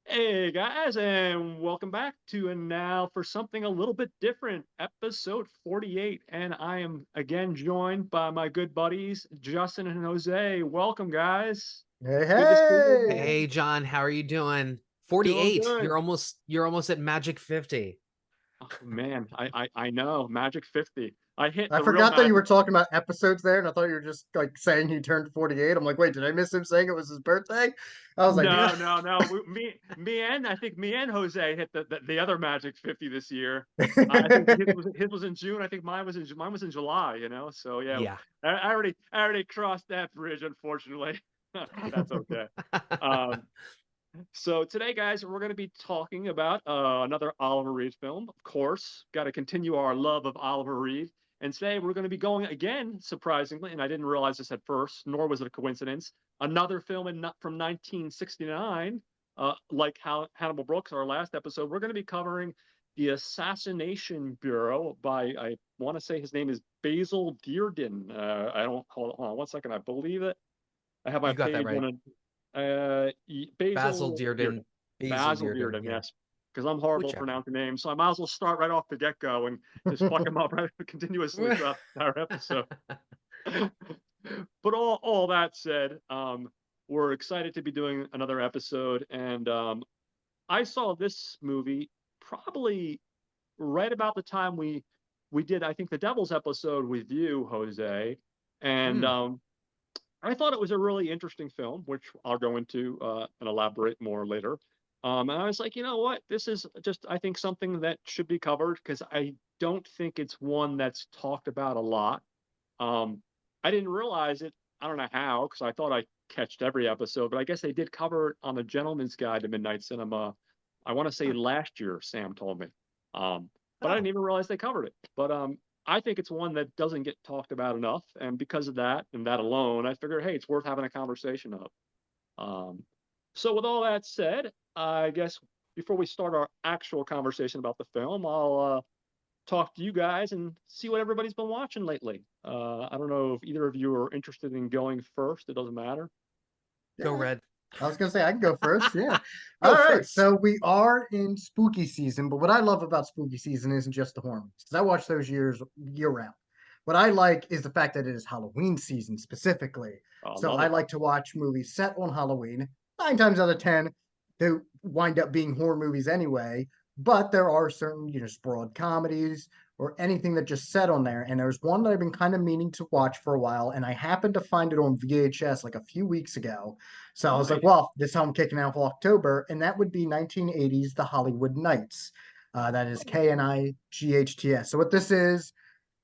Hey guys, and welcome back to and now for something a little bit different, episode 48. And I am again joined by my good buddies, Justin and Jose. Welcome, guys. Hey, Good to see you hey! again. Hey John, how are you doing? Doing 48. good. You're almost at Magic 50. Oh man, I know. Magic 50. I hit I the real forgot that you were magic. talking about episodes there, and I thought you were just like saying he turned 48. I'm like, wait, did I miss him saying it was his birthday? I was like, No, no, no. Me and I think me and Jose hit the other Magic 50 this year. I think his was in June. I think mine was in July. So yeah, Yeah. I already crossed that bridge. Unfortunately, that's okay. Um, so today, guys, we're going to be talking about another Oliver Reed film. Of course, got to continue our love of Oliver Reed. And today we're going to be going again, surprisingly, and I didn't realize this at first, nor was it a coincidence. Another film from 1969, like how Hannibal Brooks, our last episode. We're going to be covering the Assassination Bureau by, I want to say his name is Basil Dearden. I don't hold on 1 second. I believe it. I have my You got that page right. on Basil Basil Dearden. Dearden. Basil Basil Dearden. Dearden, Yeah. yes. Because I'm horrible at Whichever. pronouncing names, so I might as well start right off the get-go and just fuck him up right continuously throughout our episode. But all that said, we're excited to be doing another episode, and I saw this movie probably right about the time we did, I think, the Devil's episode with you, Jose, and Hmm. I thought it was a really interesting film, which I'll go into and elaborate more later. And I was like, you know what? This is just, I think, something that should be covered because I don't think it's one that's talked about a lot. Um, I didn't realize it. I don't know how, because I thought I catched every episode, but I guess they did cover it on the Gentleman's Guide to Midnight Cinema. I want to say Huh. last year, Sam told me. But I didn't Oh, even realize they covered it. But I think it's one that doesn't get talked about enough, and because of that and that alone, I figured, hey, it's worth having a conversation of. Um, so with all that said, I guess before we start our actual conversation about the film, I'll talk to you guys and see what everybody's been watching lately. I don't know if either of you are interested in going first. It doesn't matter. go yeah, red. I was gonna say I can go first. Yeah. All Go right. first. So we are in spooky season, but what I love about spooky season isn't just the horror movies, 'cause I watch those year round. What I like is the fact that it is Halloween season specifically. I So love I it. like to watch movies set on Halloween. 9 times out of 10, they wind up being horror movies anyway. But there are certain, broad comedies or anything that just set on there. And there's one that I've been kind of meaning to watch for a while, and I happened to find it on VHS like a few weeks ago. So I was like, Nice. well, this is how I'm kicking out for October, and that would be 1980's The Hollywood Nights. That is Oh, Knights. So what this is,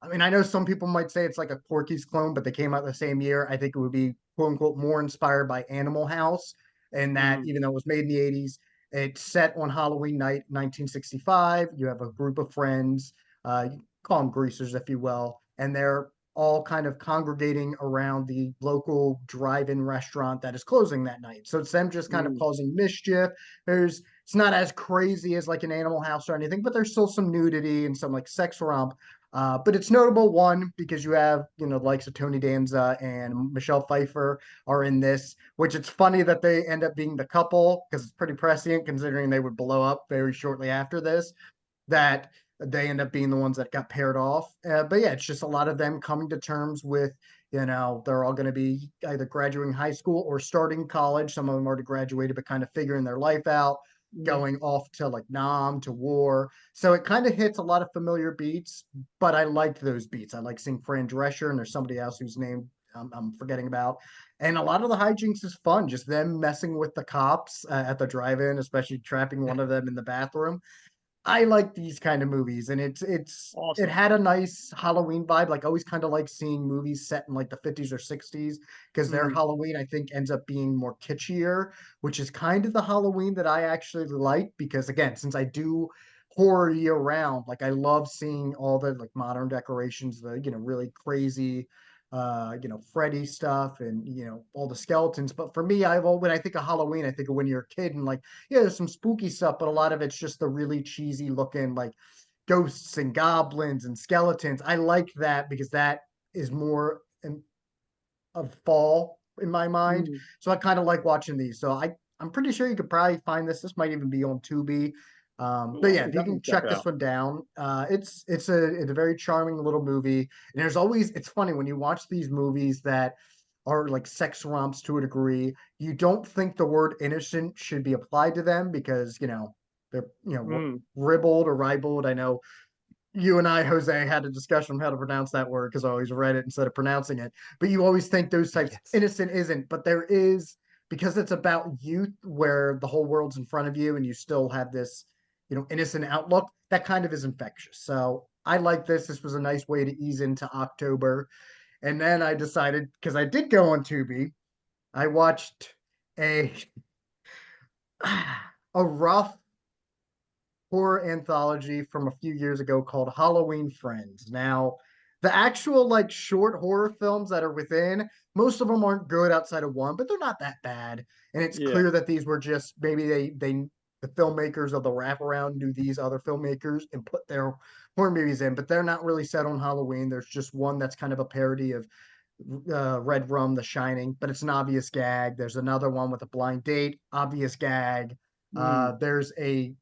I mean, I know some people might say it's like a Porky's clone, but they came out the same year. I think it would be quote unquote more inspired by Animal House, and that mm, even though it was made in the 80s, it's set on Halloween night, 1965. You have a group of friends, you call them greasers, if you will, and they're all kind of congregating around the local drive-in restaurant that is closing that night. So it's them just kind of mm, causing mischief. It's not as crazy as like an Animal House or anything, but there's still some nudity and some like sex romp. But it's notable, one, because you have, the likes of Tony Danza and Michelle Pfeiffer are in this, which it's funny that they end up being the couple because it's pretty prescient considering they would blow up very shortly after this, that they end up being the ones that got paired off. But yeah, it's just a lot of them coming to terms with, they're all going to be either graduating high school or starting college. Some of them already graduated, but kind of figuring their life out, mm. going off to like Nam to war. So it kind of hits a lot of familiar beats, but I liked those beats. I like seeing Fran Drescher, and there's somebody else whose name I'm forgetting about. And a lot of the hijinks is fun, just them messing with the cops at the drive-in, especially trapping one of them in the bathroom. I like these kind of movies, and it Awesome. had a nice Halloween vibe. Like, I always kind of like seeing movies set in like the 50s or 60s because their Mm, Halloween, I think, ends up being more kitschier, which is kind of the Halloween that I actually like because, again, since I do horror year round, like I love seeing all the like modern decorations, the really crazy Freddy stuff and all the skeletons. But for me, when I think of Halloween, I think of when you're a kid and like, yeah, there's some spooky stuff, but a lot of it's just the really cheesy looking like ghosts and goblins and skeletons. I like that because that is more of fall in my mind. mm. So I kind of like watching these. So I'm pretty sure you could probably find this. This might even be on Tubi. Ooh, But I'm yeah, gonna if you definitely can check check it this out. one down, it's a very charming little movie. And there's always it's funny when you watch these movies that are like sex romps to a degree. You don't think the word innocent should be applied to them because they're Mm, ribald or ribald. I know you and I, Jose, had a discussion on how to pronounce that word because I always read it instead of pronouncing it. But you always think those types Yes. innocent isn't, but there is because it's about youth where the whole world's in front of you and you still have this, innocent outlook. That kind of is infectious. So I like this. This was a nice way to ease into October. And then I decided because I did go on Tubi, I watched a a rough horror anthology from a few years ago called Halloween Friends. Now, the actual like short horror films that are within, most of them aren't good outside of one, but they're not that bad. And it's yeah. clear that these were just maybe they the filmmakers of the wraparound knew these other filmmakers and put their horror movies in, but they're not really set on Halloween. There's just one that's kind of a parody of Red Rum, The Shining, but it's an obvious gag. There's another one with a blind date, obvious gag. Mm, There's a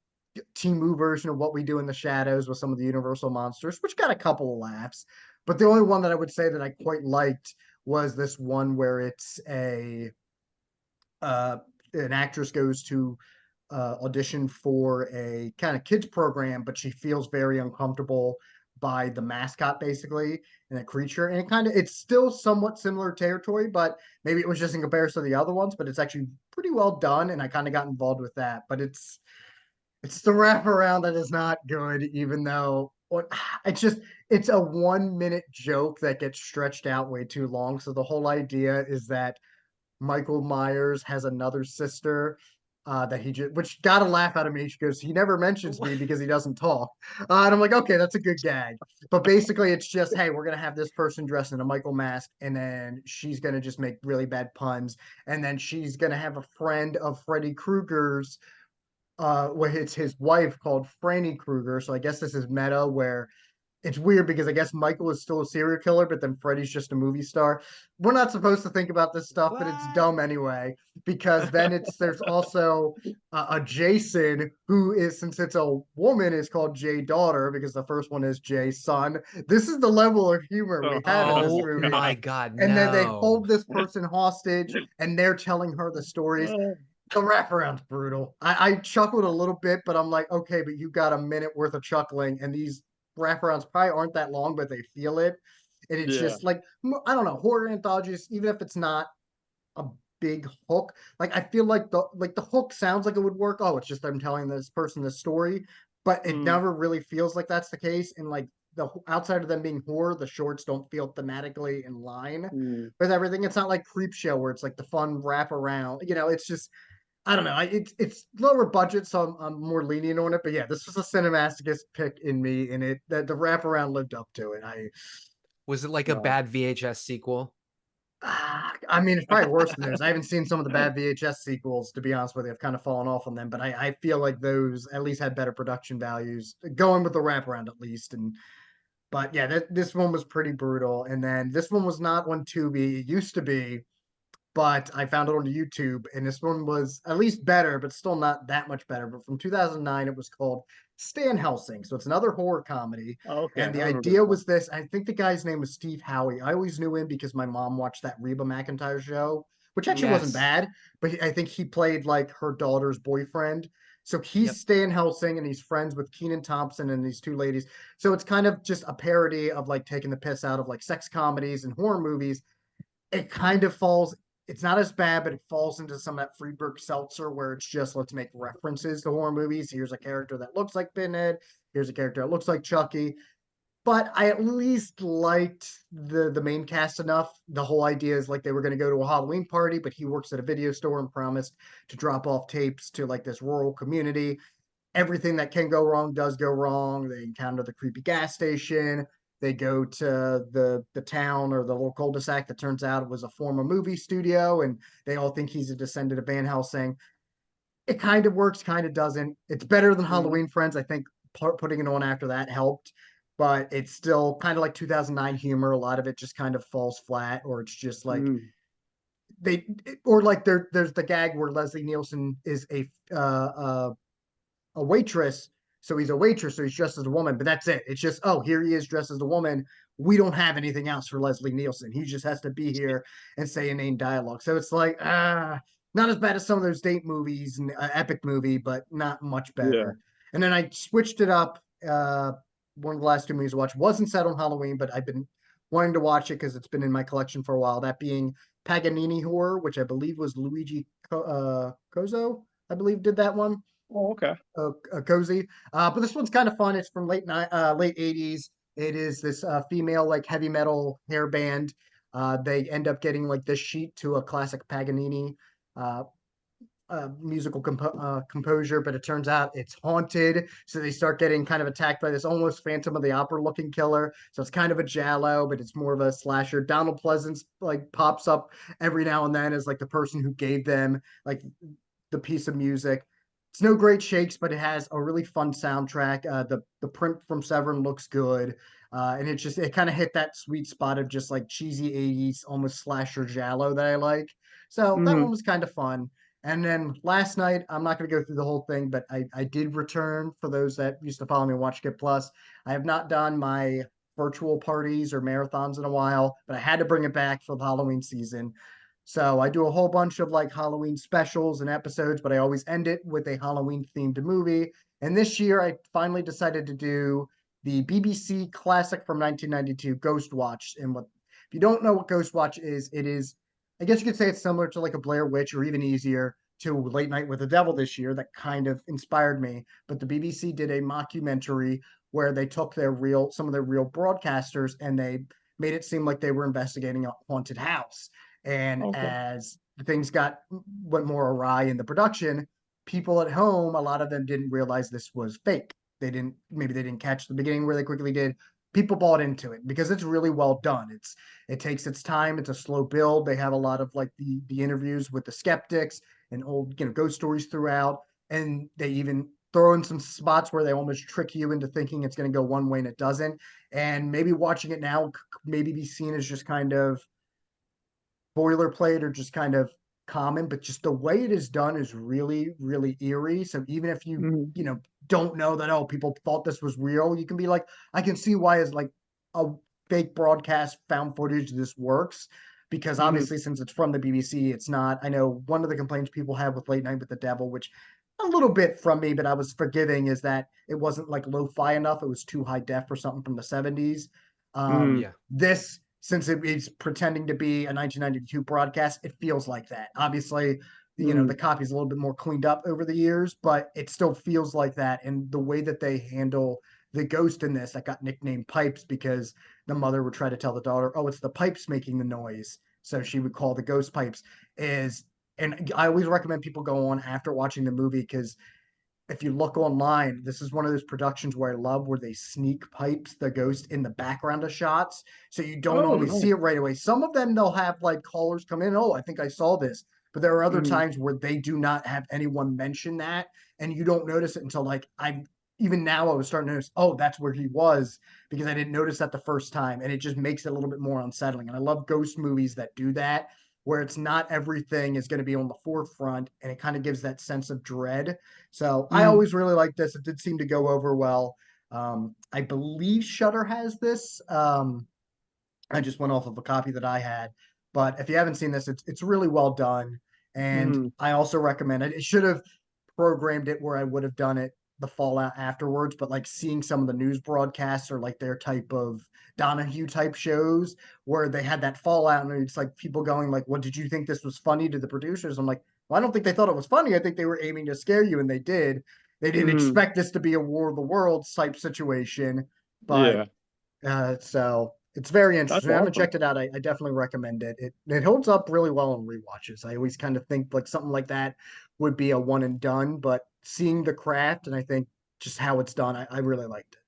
Timu version of What We Do in the Shadows with some of the Universal monsters, which got a couple of laughs. But the only one that I would say that I quite liked was this one where it's a uh, an actress goes to audition for a kind of kids program, but she feels very uncomfortable by the mascot basically and a creature. And it's still somewhat similar territory, but maybe it was just in comparison to the other ones, but it's actually pretty well done. And I kind of got involved with that. But it's the wraparound that is not good, even though it's just it's a 1 minute joke that gets stretched out way too long. So the whole idea is that Michael Myers has another sister that he just, which got a laugh out of me because he never mentions me because he doesn't talk. And I'm like, okay, that's a good gag. But basically, it's just, hey, we're gonna have this person dressed in a Michael mask, and then she's gonna just make really bad puns, and then she's gonna have a friend of Freddy Krueger's. Well, it's his wife called Franny Krueger. So I guess this is meta where it's weird because I guess Michael is still a serial killer, but then Freddy's just a movie star. We're not supposed to think about this stuff, but it's What? dumb anyway because then there's also a Jason who is since it's a woman is called Jay daughter because the first one is Jay son. This is the level of humor we have in this Oh movie. my God, And then they no. hold this person hostage and they're telling her the stories. oh, The wraparound's brutal. I chuckled a little bit, but I'm like, okay, but you got a minute worth of chuckling, and these wraparounds probably aren't that long, but they feel it. And it's yeah. just like, I don't know, horror anthologies, even if it's not a big hook, like I feel like the hook sounds like it would work. Oh, it's just I'm telling this person this story, but it Mm, never really feels like that's the case. And like outside of them being horror, the shorts don't feel thematically in line mm. with everything. It's not like Creep Show where it's like the fun wrap around. It's just I don't know. It's lower budget, so I'm more lenient on it. But yeah, this was a Cinematicus pick in me, and it that the wraparound lived up to it. Was it like a No. bad VHS sequel? I mean, it's probably worse than those. I haven't seen some of the bad VHS sequels, to be honest with you. I've kind of fallen off on them, but I feel like those at least had better production values, going with the wraparound at least. And but yeah, this one was pretty brutal. And then this one was not on Tubi. It used to be, but I found it on YouTube, and this one was at least better, but still not that much better. But from 2009, it was called Stan Helsing. So it's another horror comedy. Okay, I And the remember this idea one. was this I think the guy's name was Steve Howie. I always knew him because my mom watched that Reba McEntire show, which actually wasn't Yes. bad, but I think he played like her daughter's boyfriend. So he's Yep. Stan Helsing and he's friends with Keenan Thompson and these two ladies. So it's kind of just a parody of like taking the piss out of like sex comedies and horror movies. It kind of falls it's not as bad, but it falls into some of that Friedberg Seltzer where it's just let's make references to horror movies. Here's a character that looks like Pinhead. Here's a character that looks like Chucky. But I at least liked the main cast enough. The whole idea is like they were going to go to a Halloween party, but he works at a video store and promised to drop off tapes to like this rural community. Everything that can go wrong does go wrong. They encounter the creepy gas station. They go to the town or the little cul-de-sac that turns out it was a former movie studio, and they all think he's a descendant of Van Helsing. It kind of works, kind of doesn't. It's better than Mm, Halloween Friends. I think putting it on after that helped, but it's still kind of like 2009 humor. A lot of it just kind of falls flat, or it's just like mm. they or like there's the gag where Leslie Nielsen is a waitress, so he's a waitress, so he's dressed as a woman, but that's it. It's just, oh, here he is dressed as a woman. We don't have anything else for Leslie Nielsen. He just has to be here and say inane dialogue. So it's like, not as bad as some of those date movies and epic movie, but not much Yeah. better. And then I switched it up. One of the last two movies I watched wasn't set on Halloween, but I've been wanting to watch it because it's been in my collection for a while. That being Paganini Horror, which I believe was Luigi Cozo, I believe, did that one. Oh, okay. Cozy. But this one's kind of fun. It's from late 80s. It is this female like heavy metal hair band. They end up getting like this sheet to a classic Paganini uh, musical composure, but it turns out it's haunted. So they start getting kind of attacked by this almost Phantom of the Opera looking killer. So it's kind of a giallo, but it's more of a slasher. Donald Pleasance like pops up every now and then as like the person who gave them like the piece of music. It's no great shakes, but it has a really fun soundtrack. The print from Severin looks good, and it kind of hit that sweet spot of just like cheesy '80s, almost slasher giallo that I like. So that Hmm. one was kind of fun. And then last night, I'm not going to go through the whole thing, but I did return for those that used to follow me on Watch Get Plus. I have not done my virtual parties or marathons in a while, but I had to bring it back for the Halloween season. So I do a whole bunch of like Halloween specials and episodes, but I always end it with a Halloween themed movie. And this year I finally decided to do the BBC classic from 1992, Ghost Watch. And what if you don't know what Ghost Watch is, it is, I guess you could say it's similar to like a Blair Witch or even easier to Late Night with the Devil this year. That kind of inspired me. But the BBC did a mockumentary where they took some of their real broadcasters and they made it seem like they were investigating a haunted house. And Okay. as things went more awry in the production, people at home, a lot of them didn't realize this was fake. Maybe they didn't catch the beginning where they quickly did. People bought into it because it's really well done. It takes its time. It's a slow build. They have a lot of like the interviews with the skeptics and old ghost stories throughout, and they even throw in some spots where they almost trick you into thinking it's going to go one way and it doesn't. And maybe watching it now maybe be seen as just kind of boilerplate or just kind of common, but just the way it is done is really, really eerie. So even if you, Hmm. you know, don't know that, oh, people thought this was real, you can be like, I can see why as like a fake broadcast found footage this works. Because Hmm. obviously, since it's from the BBC, it's not. I know one of the complaints people have with Late Night with the Devil, which a little bit from me, but I was forgiving, is that it wasn't like lo-fi enough. It was too high def or something from the 70s. Hmm. Yeah. This, since it is pretending to be a 1992 broadcast, it feels like that. Obviously, Hmm. the copy's a little bit more cleaned up over the years, but it still feels like that. And the way that they handle the ghost in this, that got nicknamed Pipes because the mother would try to tell the daughter, oh, it's the pipes making the noise. So she would call the ghost pipes. And I always recommend people go on after watching the movie because if you look online, this is one of those productions where I love where they sneak pipes the ghost in the background of shots. So you don't Oh, always nice. see it right away. Some of them they'll have like callers come in, oh, I think I saw this. But there are other Hmm. times where they do not have anyone mention that, and you don't notice it until like I even now I was starting to notice, oh, that's where he was because I didn't notice that the first time, and it just makes it a little bit more unsettling. And I love ghost movies that do that, where it's not everything is going to be on the forefront, and it kind of gives that sense of dread. So I Hmm. always really like this. It did seem to go over well. I believe Shutter has this. I just went off of a copy that I had, but if you haven't seen this, it's really well done, and Hmm. I also recommend it. It should have programmed it where I would have done it the fallout afterwards, but like seeing some of the news broadcasts or like their type of Donahue type shows where they had that fallout and it's like people going like, "What did you think this was funny to the producers?" I'm like, "Well, I don't think they thought it was funny. I think they were aiming to scare you, and they did. They didn't Hmm. expect this to be a War of the Worlds type situation, but Yeah. so it's very That's interesting. I haven't awesome. checked it out. I definitely recommend it. It holds up really well on rewatches. I always kind of think like something like that would be a one and done, but seeing the craft and I think just how it's done, I really liked it.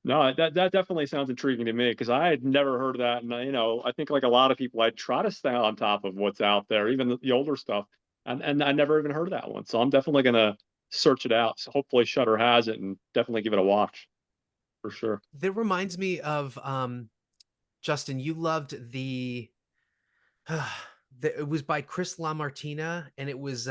No, that definitely sounds intriguing to me because I had never heard of that, and I think like a lot of people, I try to stay on top of what's out there, even the older stuff, and I never even heard of that one. So I'm definitely gonna search it out. So hopefully Shutter has it, and definitely give it a watch for sure. That reminds me of Justin, you loved the it was by Chris LaMartina, and it was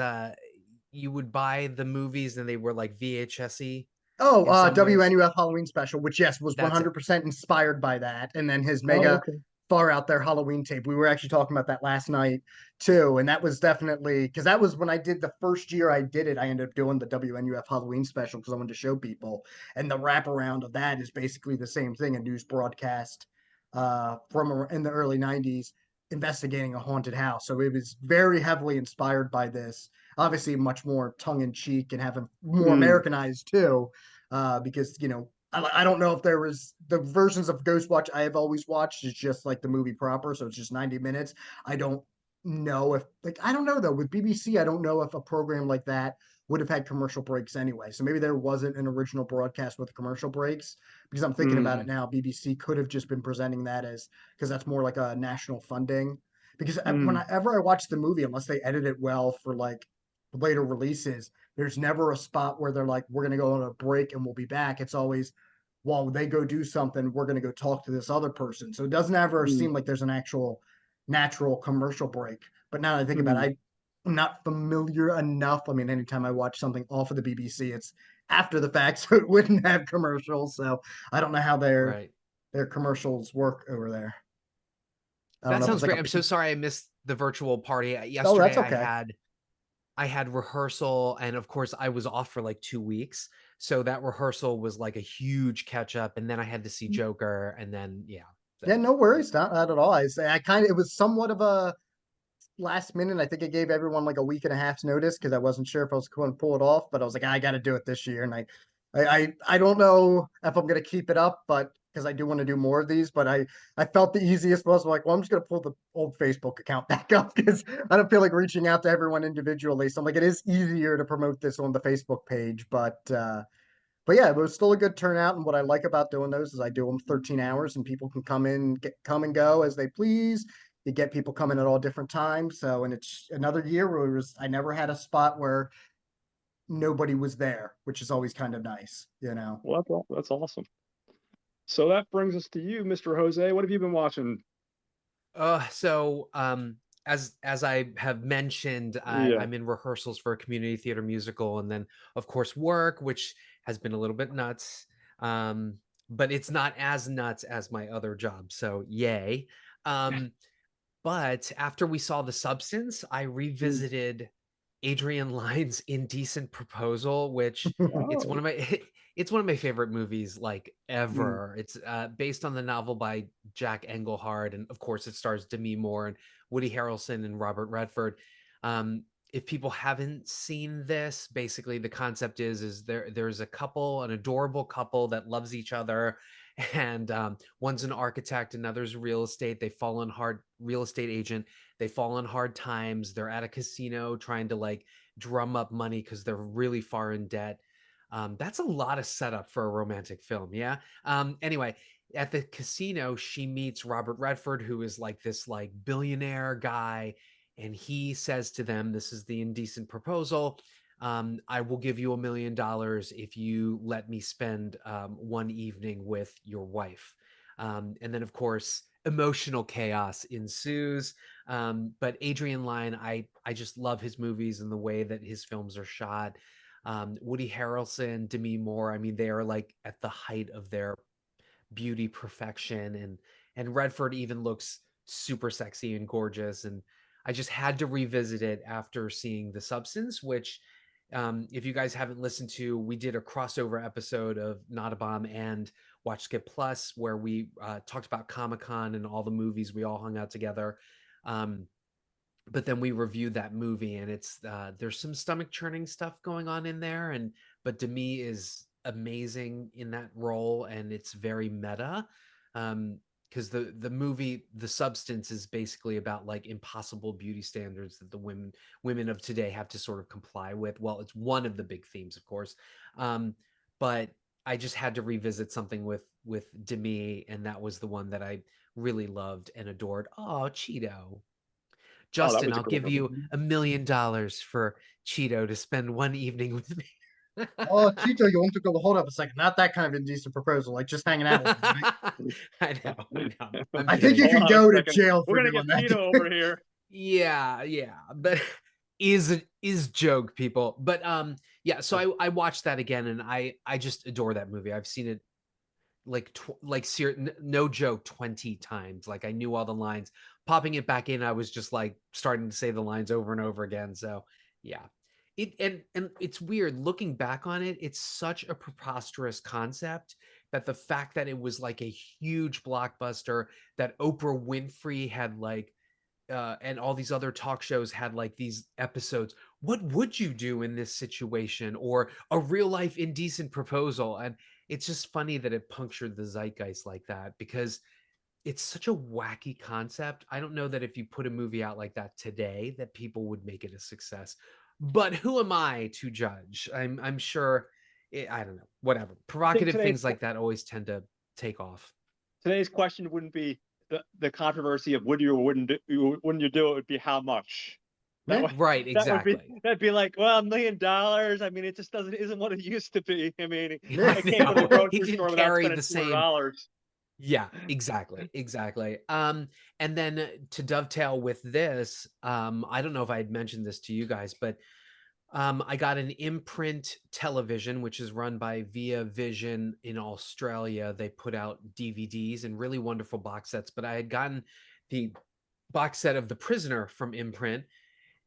you would buy the movies and they were like VHS-y Oh, in some ways. WNUF Halloween special, which yes was That's it. 100% inspired by that, and then his Oh, mega okay. far out there Halloween tape. We were actually talking about that last night too, and that was definitely because that was when I did the first year I did it. I ended up doing the WNUF Halloween special because I wanted to show people, and the wraparound of that is basically the same thing, a news broadcast from in the early '90s investigating a haunted house. So it was very heavily inspired by this. Obviously, much more tongue in cheek and having more Mm, Americanized too, because I don't know if there was the versions of Ghostwatch I have always watched is just like the movie proper, so it's just 90 minutes. I don't know if I don't know though with BBC. I don't know if a program like that would have had commercial breaks anyway. So maybe there wasn't an original broadcast with commercial breaks because I'm thinking about it mm, now. BBC could have just been presenting that as because that's more like a national funding. Because mm, whenever I watch the movie, unless they edit it well for like later releases, there's never a spot where they're like, we're going to go on a break and we'll be back. It's always, while they go do something, we're going to go talk to this other person. So it doesn't ever mm, seem like there's an actual natural commercial break. But now that I think about mm. it, I'm not familiar enough. I mean, anytime I watch something off of the BBC, it's after the fact, so it wouldn't have commercials. So I don't know how Right. their commercials work over there. I don't That know if it's sounds like great. a I'm so sorry I missed the virtual party. oh, Yesterday that's okay. I had rehearsal, and of course I was off for like 2 weeks. So that rehearsal was like a huge catch up, and then I had to see Joker, and then yeah. Yeah, So no worries, not at all. I say I kind of it was somewhat of a last minute. I think I gave everyone like a week and a half's notice because I wasn't sure if I was going to pull it off, but I was like, I got to do it this year, and I don't know if I'm going to keep it up, but because I do want to do more of these, but I felt the easiest was like, well, I'm just going to pull the old Facebook account back up because I don't feel like reaching out to everyone individually. So I'm like, it is easier to promote this on the Facebook page, but yeah, it was still a good turnout. And what I like about doing those is I do them 13 hours and people can come and go as they please. You get people coming at all different times. So, and it's another year where I never had a spot where nobody was there, which is always kind of nice, you know? Well, that's awesome. So that brings us to you, Mr. Jose. What have you been watching? as I have mentioned, Yeah. I'm in rehearsals for a community theater musical, and then of course work, which has been a little bit nuts. Um, but it's not as nuts as my other job, so yay. Um, but after we saw The Substance, I Mm. revisited Adrian Lyne's Indecent Proposal, which it's one Oh. of my it's one of my favorite movies like Mm, ever. It's based on the novel by Jack Engelhard, and of course it stars Demi Moore and Woody Harrelson and Robert Redford. Um, if people haven't seen this, basically the concept is there's a couple, an adorable couple that loves each other, and one's an architect, another's real estate. They fall on hard real estate agent. They fall on hard times. They're at a casino trying to like drum up money because they're really far in debt. That's a lot of setup for a romantic film. Yeah. Anyway, at the casino, she meets Robert Redford, who is like this like billionaire guy, and he says to them, "This is the indecent proposal. I will give you $1 million if you let me spend one evening with your wife." And then, of course, emotional chaos ensues. But Adrian Lyne, I just love his movies and the way that his films are shot. Woody Harrelson, Demi Moore, I mean, they are like at the height of their beauty perfection, and Redford even looks super sexy and gorgeous, and I just had to revisit it after seeing The Substance, which if you guys haven't listened to, we did a crossover episode of Not a Bomb and Watch Skip Plus where we talked about Comic-Con and all the movies. We all hung out together. Um, but then we reviewed that movie, and it's there's some stomach churning stuff going on in there, and but Demi is amazing in that role, and it's very meta. Because the movie The Substance is basically about like impossible beauty standards that the women of today have to sort of comply with. Well, it's one of the big themes, of course. But I just had to revisit something with Demi, and that was the one that I really loved and adored. Oh, Cheeto. oh, that Justin, was a I'll great give you one. $1 million for Cheeto to spend one evening with me. Oh, Tito, you want to go? Hold up a second. Not that kind of indecent proposal, like just hanging out with me, right? I know, I know. I'm I think you kidding. Hold could on a go to second. jail We're for gonna doing get that. Tito over here. Yeah, but is joke, people. But yeah, so I watched that again, and I just adore that movie. I've seen it like no joke 20 times. Like I knew all the lines. Popping it back in, I was just like starting to say the lines over and over again. So yeah. And it's weird looking back on it, it's such a preposterous concept that the fact that it was like a huge blockbuster, that Oprah Winfrey had like and all these other talk shows had like these episodes. What would you do in this situation? Or a real life indecent proposal? And it's just funny that it punctured the zeitgeist like that because it's such a wacky concept. I don't know that if you put a movie out like that today, that people would make it a success. But who am I to judge? I'm sure. I don't know. Whatever. I think Provocative things like that always tend to take off. today's question wouldn't be the controversy of would you or wouldn't you do it, would be how much. That Yeah. would Right. Exactly. that'd be like, well, $1 million. I mean, it just isn't what it used to be. I mean, Yeah. I can't go to the No, he grocery didn't store without carry spending the same. $200. Yeah, exactly. And then to dovetail with this, I don't know if I had mentioned this to you guys, but I got an imprint television, which is run by Via Vision in Australia. They put out DVDs and really wonderful box sets, but I had gotten the box set of The Prisoner from imprint.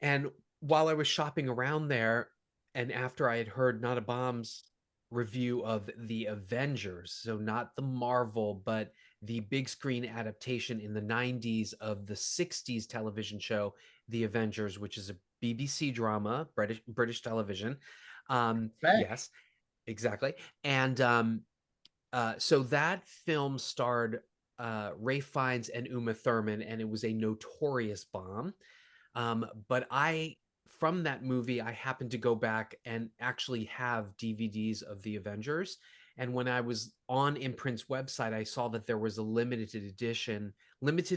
And while I was shopping around there, and after I had heard Not a Bomb's review of The Avengers, so not the Marvel, but the big screen adaptation in the 90s of the 60s television show, The Avengers, which is a BBC drama, British television. Back. Yes, exactly. And so that film starred Ray Fiennes and Uma Thurman, and it was a notorious bomb. But from that movie, I happened to go back and actually have DVDs of the Avengers. And when I was on Imprint's website, I saw that there was a limited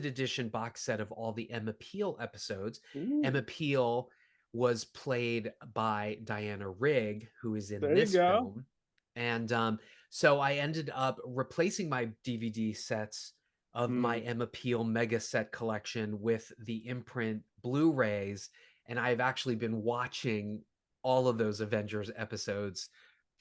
edition box set of all the Emma Peel episodes. Ooh, Emma Peel was played by Diana Rigg, who is in there you this go. film. And so I ended up replacing my DVD sets of my Mm, Emma Peel mega set collection with the imprint Blu-rays, and I've actually been watching all of those Avengers episodes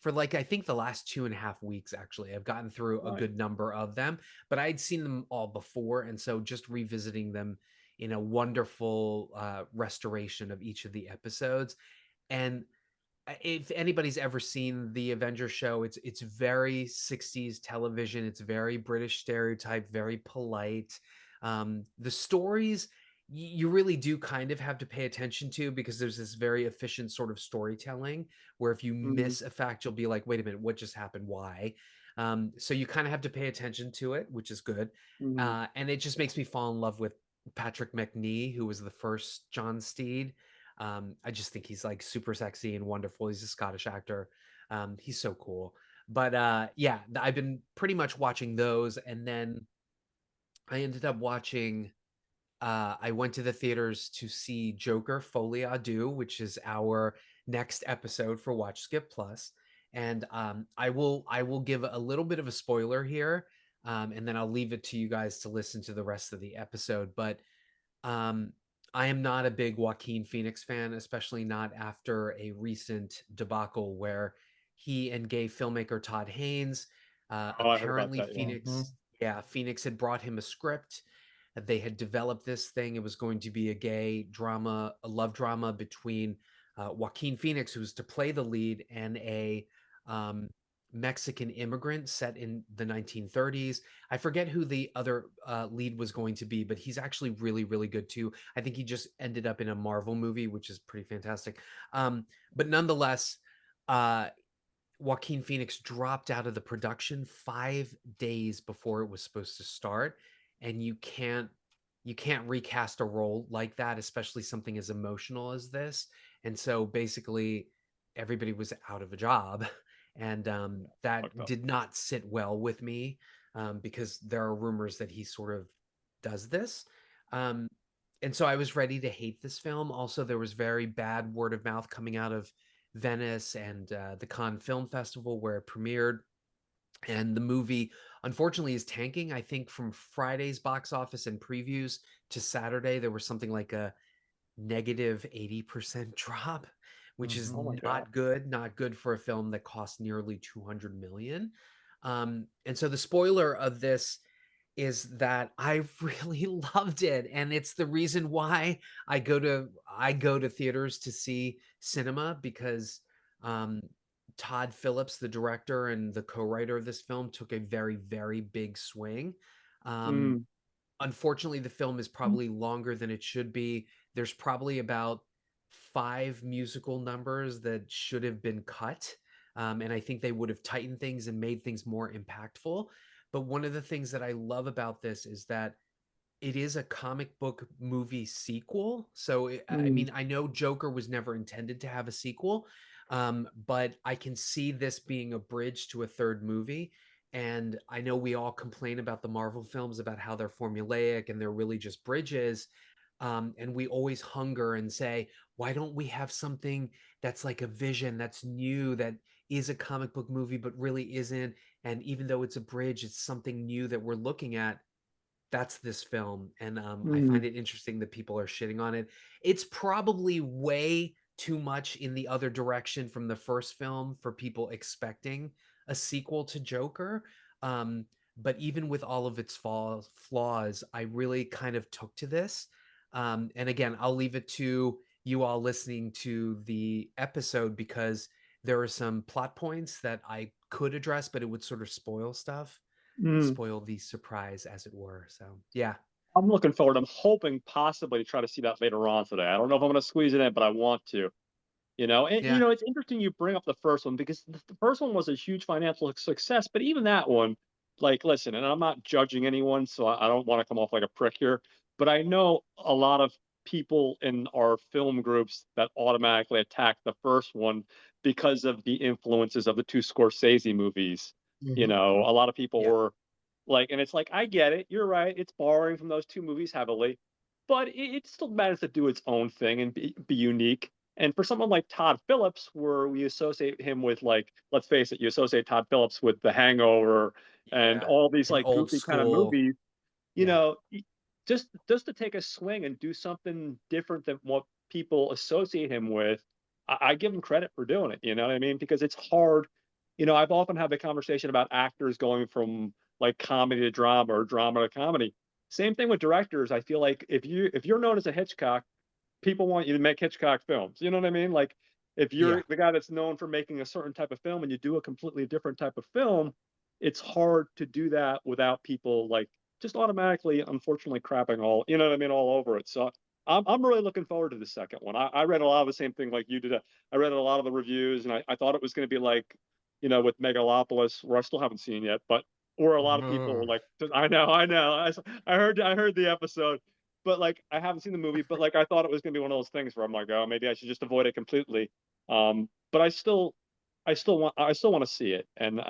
for like I think the last 2.5 weeks. Actually, I've gotten through a right. good number of them, but I'd seen them all before, and so just revisiting them in a wonderful restoration of each of the episodes. And if anybody's ever seen the Avengers show, it's very 60s television. It's very British stereotype, very polite. The stories you really do kind of have to pay attention to because there's this very efficient sort of storytelling where if you Mm, miss a fact, you'll be like, wait a minute, what just happened? Why? So you kind of have to pay attention to it, which is good. mm, And it just makes me fall in love with Patrick McNee, who was the first John Steed. I just think he's like super sexy and wonderful. He's a Scottish actor. He's so cool. But yeah, I've been pretty much watching those, and then I ended up watching. I went to the theaters to see Joker Folie à Deux, which is our next episode for Watch Skip Plus. And I will give a little bit of a spoiler here, and then I'll leave it to you guys to listen to the rest of the episode. But um, I am not a big Joaquin Phoenix fan, especially not after a recent debacle where he and gay filmmaker Todd Haynes, oh, I heard about apparently that. Yeah. Mhm. Phoenix had brought him a script. They had developed this thing. It was going to be a gay drama, a love drama between Joaquin Phoenix, who was to play the lead, and a um, Mexican immigrant set in the 1930s. I forget who the other lead was going to be, but he's actually really, really good too. I think he just ended up in a Marvel movie, which is pretty fantastic. But nonetheless, uh, Joaquin Phoenix dropped out of the production 5 days before it was supposed to start, and you can't recast a role like that, especially something as emotional as this. And so basically, everybody was out of a job, and Fucked that up. did not sit well with me because there are rumors that he sort of does this. Um, and so I was ready to hate this film. Also, there was very bad word of mouth coming out of Venice and the Cannes Film Festival where it premiered. And the movie, unfortunately is tanking. I think from Friday's box office and previews to Saturday, there was something like a negative 80% drop, which is Mhm. Oh my God. not good for a film that cost nearly 200 million. And so the spoiler of this is that I really loved it, and it's the reason why I go to theaters to see cinema, because um, Todd Phillips, the director and the co-writer of this film, took a very, very big swing. Um, Mm, Unfortunately, the film is probably longer than it should be. There's probably about 5 musical numbers that should have been cut. And I think they would have tightened things and made things more impactful. But one of the things that I love about this is that it is a comic book movie sequel. So, I mm, mean, I know Joker was never intended to have a sequel, but I can see this being a bridge to a third movie. And I know we all complain about the Marvel films, about how they're formulaic and they're really just bridges. And we always hunger and say, why don't we have something that's like a vision, that's new, that is a comic book movie, but really isn't? And even though it's a bridge, it's something new that we're looking at. That's this film, and I mm, find it interesting that people are shitting on it. It's probably way too much in the other direction from the first film for people expecting a sequel to Joker. Um, but even with all of its flaws, I really kind of took to this. And again, I'll leave it to you all listening to the episode, because there are some plot points that I could address, but it would sort of spoil stuff, mm. spoil the surprise, as it were. So yeah, I'm looking forward. I'm hoping possibly to try to see that later on today. I don't know if I'm going to squeeze it in, but I want to. And yeah, it's interesting you bring up the first one because the first one was a huge financial success, but even that one, like, listen, and I'm not judging anyone, so I don't want to come off like a prick here, but I know a lot of people in our film groups that automatically attack the first one because of the influences of the two Scorsese movies. Mhm. A lot of people yeah, were like, and it's like, I get it, you're right, it's borrowing from those two movies heavily, but it still matters to do its own thing and be unique. And for someone like Todd Phillips, where we associate him with, like, let's face it, you associate Todd Phillips with The Hangover and yeah. all these An like old goofy kind of school, movies, you yeah, know, just to take a swing and do something different than what people associate him with, I give him credit for doing it. You know what I mean? Because it's hard. I've often had the conversation about actors going from like comedy to drama or drama to comedy. Same thing with directors. I feel like if you're known as a Hitchcock, people want you to make Hitchcock films. You know what I mean? Like, if yeah. you're the guy that's known for making a certain type of film and you do a completely different type of film, it's hard to do that without people like just automatically, unfortunately, crapping you know what I mean, all over it. So I'm really looking forward to the second one. I read a lot of the same thing like you did. I read a lot of the reviews and I thought it was going to be like, with Megalopolis, where I still haven't seen yet, but where a lot of people were Ugh. like, I know, I heard the episode, but like I haven't seen the movie, but like I thought it was gonna be one of those things where I'm like, oh, maybe I should just avoid it completely. But I still want to see it, and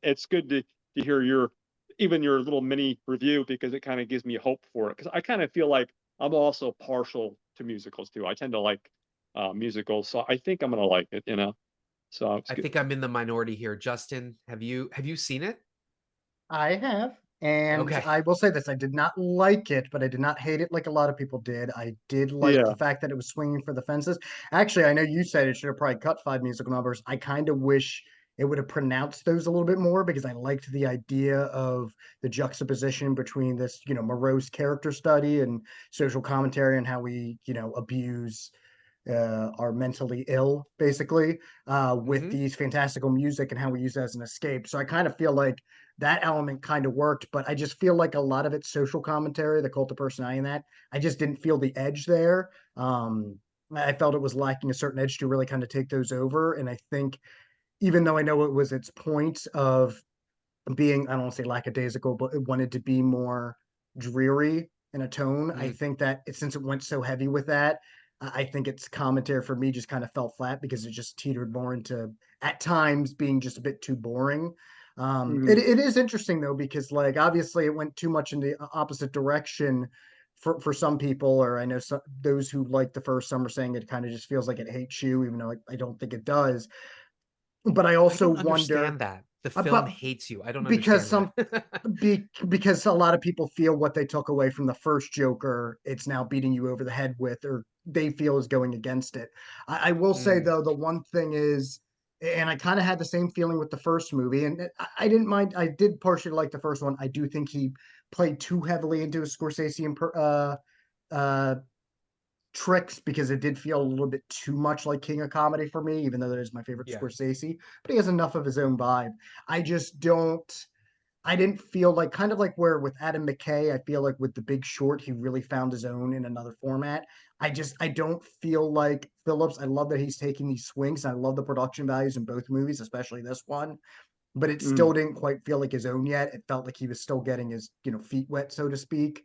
it's good to hear your little mini review because it kind of gives me hope for it because I kind of feel like I'm also partial to musicals too. I tend to like musicals, so I think I'm gonna like it. So it's I good. think I'm in the minority here. Justin, have you seen it? I have, and Okay. I will say this: I did not like it, but I did not hate it like a lot of people did. I did like the Yeah. fact that it was swinging for the fences. Actually, I know you said it should have probably cut 5 musical numbers. I kind of wish it would have pronounced those a little bit more because I liked the idea of the juxtaposition between this, morose character study and social commentary and how we, abuse are mentally ill, basically, with Hmm. these fantastical music and how we use it as an escape. So I kind of feel like that element kind of worked, but I just feel like a lot of it's social commentary, the cult of personality, and that I just didn't feel the edge there. I felt it was lacking a certain edge to really kind of take those over. And I think even though I know it was its point of being, I don't want to say lackadaisical, but it wanted to be more dreary in a tone. I Mm. think that since it went so heavy with that, I think its commentary for me just kind of fell flat because it just teetered more into at times being just a bit too boring. It, Mhm. it is interesting though because like obviously it went too much in the opposite direction for some people, or I know those who like the first. Some are saying it kind of just feels like it hates you, even though I don't think it does. But I I also don't wonder understand that. The film But hates you. I don't because understand some that. because a lot of people feel what they took away from the first Joker, it's now beating you over the head with, or they feel is going against it. I will say Mm, though, the one thing is, and I kind of had the same feeling with the first movie, and I didn't mind. I did partially like the first one. I do think he played too heavily into his Scorsese and uh, tricks because it did feel a little bit too much like King of Comedy for me, even though that is my favorite yeah. Scorsese. But he has enough of his own vibe. I just don't. I didn't feel like, kind of like where with Adam McKay, I feel like with The Big Short, he really found his own in another format. I don't feel like Phillips. I love that he's taking these swings. I love the production values in both movies, especially this one. But it Mm, still didn't quite feel like his own yet. It felt like he was still getting his, feet wet, so to speak.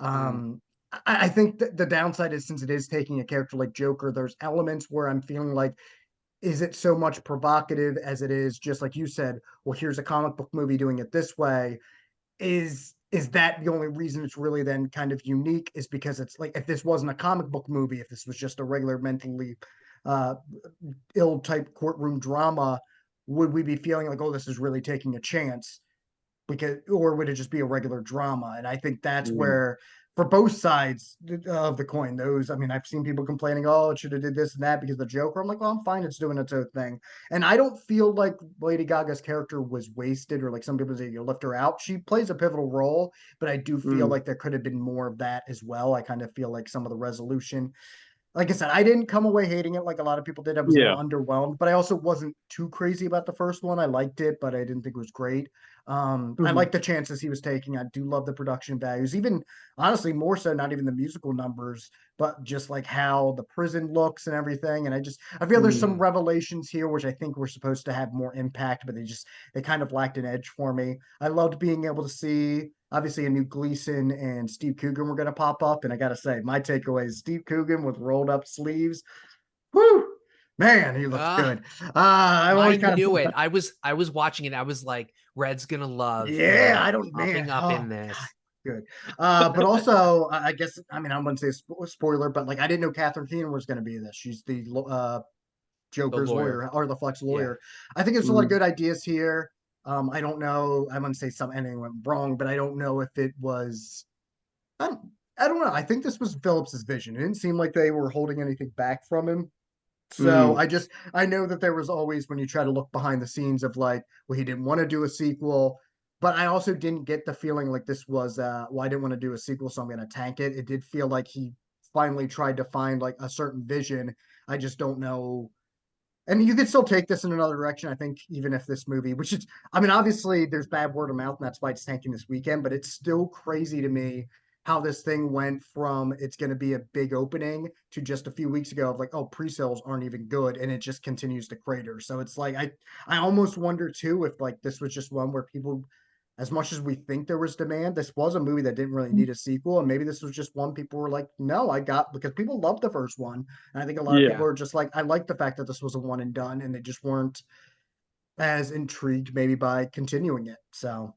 Mm, Um, I think that the downside is, since it is taking a character like Joker, there's elements where I'm feeling like, is it so much provocative as it is just like you said, well, here's a comic book movie doing it this way? Is that the only reason it's really then kind of unique, is because it's like, if this wasn't a comic book movie, if this was just a regular mentally uh ill type courtroom drama, would we be feeling like, oh, this is really taking a chance? Because, or would it just be a regular drama? And I think that's mm, where, for both sides of the coin, those, I mean, I've seen people complaining, oh, it should have did this and that because of the Joker. I'm like, well, I'm fine, it's doing its own thing. And I don't feel like Lady Gaga's character was wasted, or like some people say you lift her out. She plays a pivotal role, but I do feel mm. like there could have been more of that as well. I kind of feel like some of the resolution, like I said, I didn't come away hating it like a lot of people did. I was a little Yeah. underwhelmed, but I also wasn't too crazy about the first one. I liked it, but I didn't think it was great. I Mhm. like the chances he was taking. I do love the production values, even honestly more so, not even the musical numbers, but just like how the prison looks and everything. And I feel there's Mm. some mm. revelations here which I think were supposed to have more impact, but they kind of lacked an edge for me. I loved being able to see, obviously, a new Gleason and Steve Coogan were going to pop up, and I got to say, my takeaway is Steve Coogan with rolled up sleeves. Whoo, man, he looks Ah, good. I'm I always kind knew of it. I was watching it. I was like, Red's gonna love yeah. him I don't, man. popping up Oh in my god, this. good. But also, I guess, I mean, I wouldn't say a spoiler, but like, I didn't know Catherine Keener was going to be in this. She's the The Joker's lawyer. lawyer, or the Flex Yeah. lawyer. I think there's a lot of Mm. good ideas here. I don't know. I wouldn't say anything went wrong, but I don't know if it was. I don't, I don't know. I think this was Phillips's vision. It didn't seem like they were holding anything back from him. So Mm. I know that there was always, when you try to look behind the scenes of like, well, he didn't want to do a sequel, but I also didn't get the feeling like this was, well, I didn't want to do a sequel, so I'm going to tank it. It did feel like he finally tried to find like a certain vision. I just don't know. And you could still take this in another direction. I think even if this movie, which is, I mean, obviously there's bad word of mouth, and that's why it's tanking this weekend. But it's still crazy to me how this thing went from it's going to be a big opening to just a few weeks ago of like, oh, pre-sales aren't even good, and it just continues to crater. So it's like I almost wonder too if like this was just one where people, as much as we think there was demand, this was a movie that didn't really need a sequel. And maybe this was just one people were like, no, I got, because people loved the first one. And I think a lot of people Yeah. are just like, I like the fact that this was a one and done, and they just weren't as intrigued maybe by continuing it. So,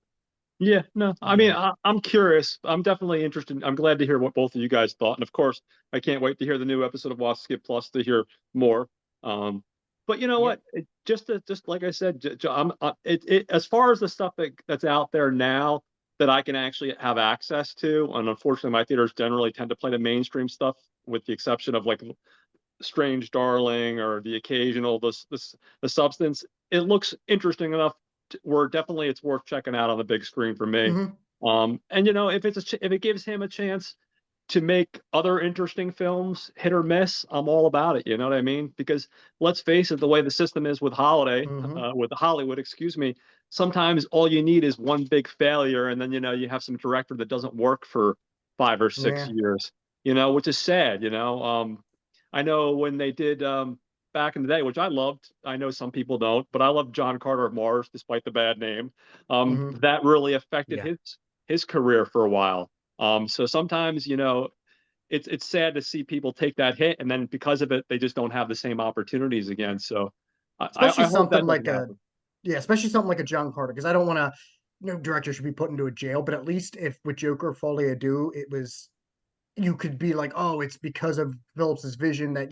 Yeah. No, I mean, yeah. I'm curious. I'm definitely interested. I'm glad to hear what both of you guys thought. And of course, I can't wait to hear the new episode of Watch Skip Plus to hear more. Um, but you know Yep. what? Just like I said, as far as the stuff that's out there now that I can actually have access to, and unfortunately, my theaters generally tend to play the mainstream stuff, with the exception of like Strange Darling or the occasional the substance. It looks interesting enough where definitely it's worth checking out on the big screen for me. Hmm. And you know, if it gives him a chance to make other interesting films, hit or miss, I'm all about it. You know what I mean? Because let's face it, the way the system is Hmm. with Hollywood, excuse me, sometimes all you need is one big failure, and then you know you have some director that doesn't work for 5 or 6 Yeah. years. You know, which is sad. I know when they did back in the day, which I loved. I know some people don't, but I love John Carter of Mars, despite the bad name. Hmm. That really affected Yeah. his career for a while. So sometimes, you know, it's sad to see people take that hit, and then because of it, they just don't have the same opportunities again. So Especially I hope something that like doesn't a, happen. yeah, especially something like a John Carter, because I don't want to, director should be put into a jail, but at least if with Joker Folie à Deux, it was you could be like, oh, it's because of Phillips's vision that,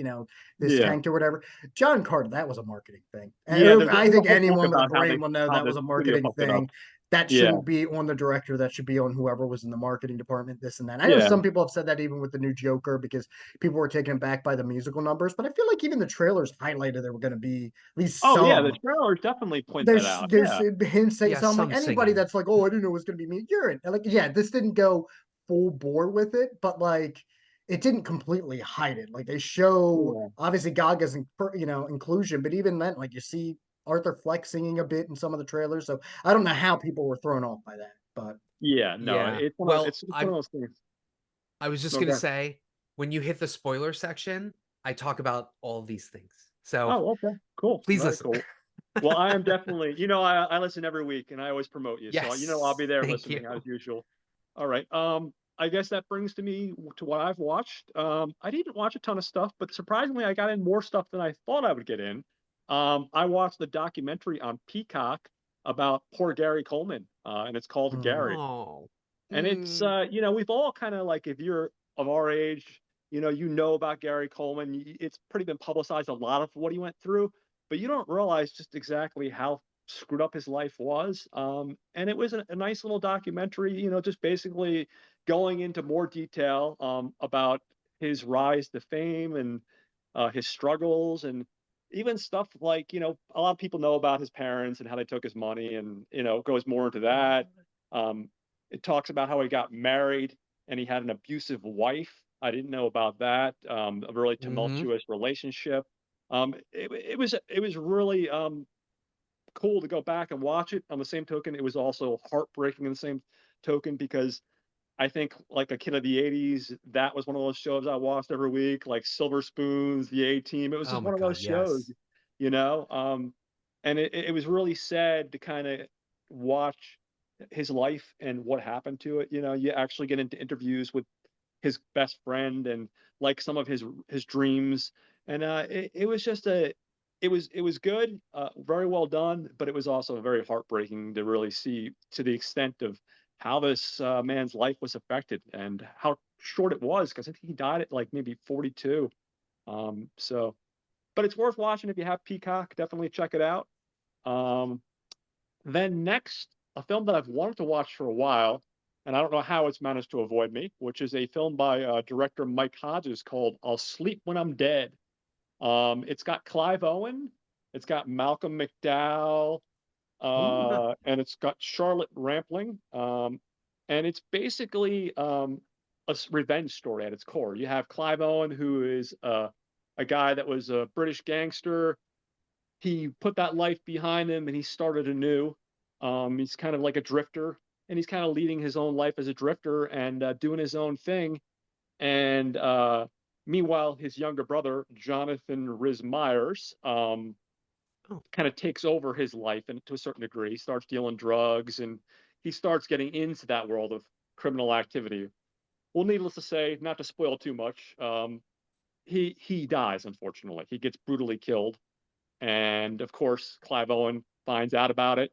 this Yeah. tanked or whatever. John Carter, that was a marketing thing. Yeah, I there's a think whole book anyone with a about brain will know how that the was a studio marketing fucked it up. thing. That Yeah. shouldn't be on the director. That should be on whoever was in the marketing department, this and that. I know Yeah. some people have said that even with the new Joker because people were taken aback by the musical numbers, but I feel like even the trailers highlighted there were going to be at least Oh yeah, the some. trailers definitely point that There's out. there's Yeah. hints saying Yeah, so. I'm like some anybody singing. that's like, oh, I didn't know it was going to be me. You're in. Like, yeah, this didn't go full bore with it, but like it didn't completely hide it. Like they show Yeah. obviously Gaga's inclusion, but even then, like you see Arthur Fleck singing a bit in some of the trailers. So I don't know how people were thrown off by that, but Yeah, no, Yeah. it's one of Well, it's one of those things. I was just No, gonna go ahead. say, when you hit the spoiler section, I talk about all these things. So Oh, okay. Cool. please Very listen. cool. Well, I am definitely, I listen every week and I always promote you. So, I'll Yes. be there Thank you. listening as usual. All right. I guess that brings me to what I've watched. I didn't watch a ton of stuff, but surprisingly, I got in more stuff than I thought I would get in. I watched the documentary on Peacock about poor Gary Coleman, and it's called mm, Gary. Oh. And it's, Mm. we've all kind of like, if you're of our age, about Gary Coleman. It's pretty been publicized a lot of what he went through, but you don't realize just exactly how screwed up his life was. And it was a nice little documentary, just basically going into more detail about his rise to fame and his struggles and even stuff like, a lot of people know about his parents and how they took his money and, goes more into that. Um, it talks about how he got married and he had an abusive wife. I didn't know about that. A really Mm-hmm. tumultuous relationship. It was really cool to go back and watch it. On the same token, it was also heartbreaking in the same token because I think like a kid of the '80s, that was one of those shows I watched every week, like Silver Spoons, The A Team. It was Oh just my one of those God, shows, yes. you know. And it was really sad to kind of watch his life and what happened to it. You actually get into interviews with his best friend and like some of his dreams, and it was just it was good, very well done, but it was also very heartbreaking to really see to the extent of how this man's life was affected and how short it was because I think he died at like maybe 42. So, but it's worth watching if you have Peacock. Definitely check it out. Um, then next, a film that I've wanted to watch for a while, and I don't know how it's managed to avoid me, which is a film by director Mike Hodges called "I'll Sleep When I'm Dead." It's got Clive Owen, it's got Malcolm McDowell, ooh, and it's got Charlotte Rampling, and it's basically a revenge story at its core. You have Clive Owen, who is a guy that was a British gangster. He put that life behind him and he started anew. He's kind of like a drifter, and he's kind of leading his own life as a drifter and doing his own thing. And meanwhile, his younger brother, Jonathan Rhys Myers, Oh. kind of takes over his life and to a certain degree. He starts dealing drugs and he starts getting into that world of criminal activity. Well, needless to say, not to spoil too much, he dies, unfortunately. He gets brutally killed. And of course, Clive Owen finds out about it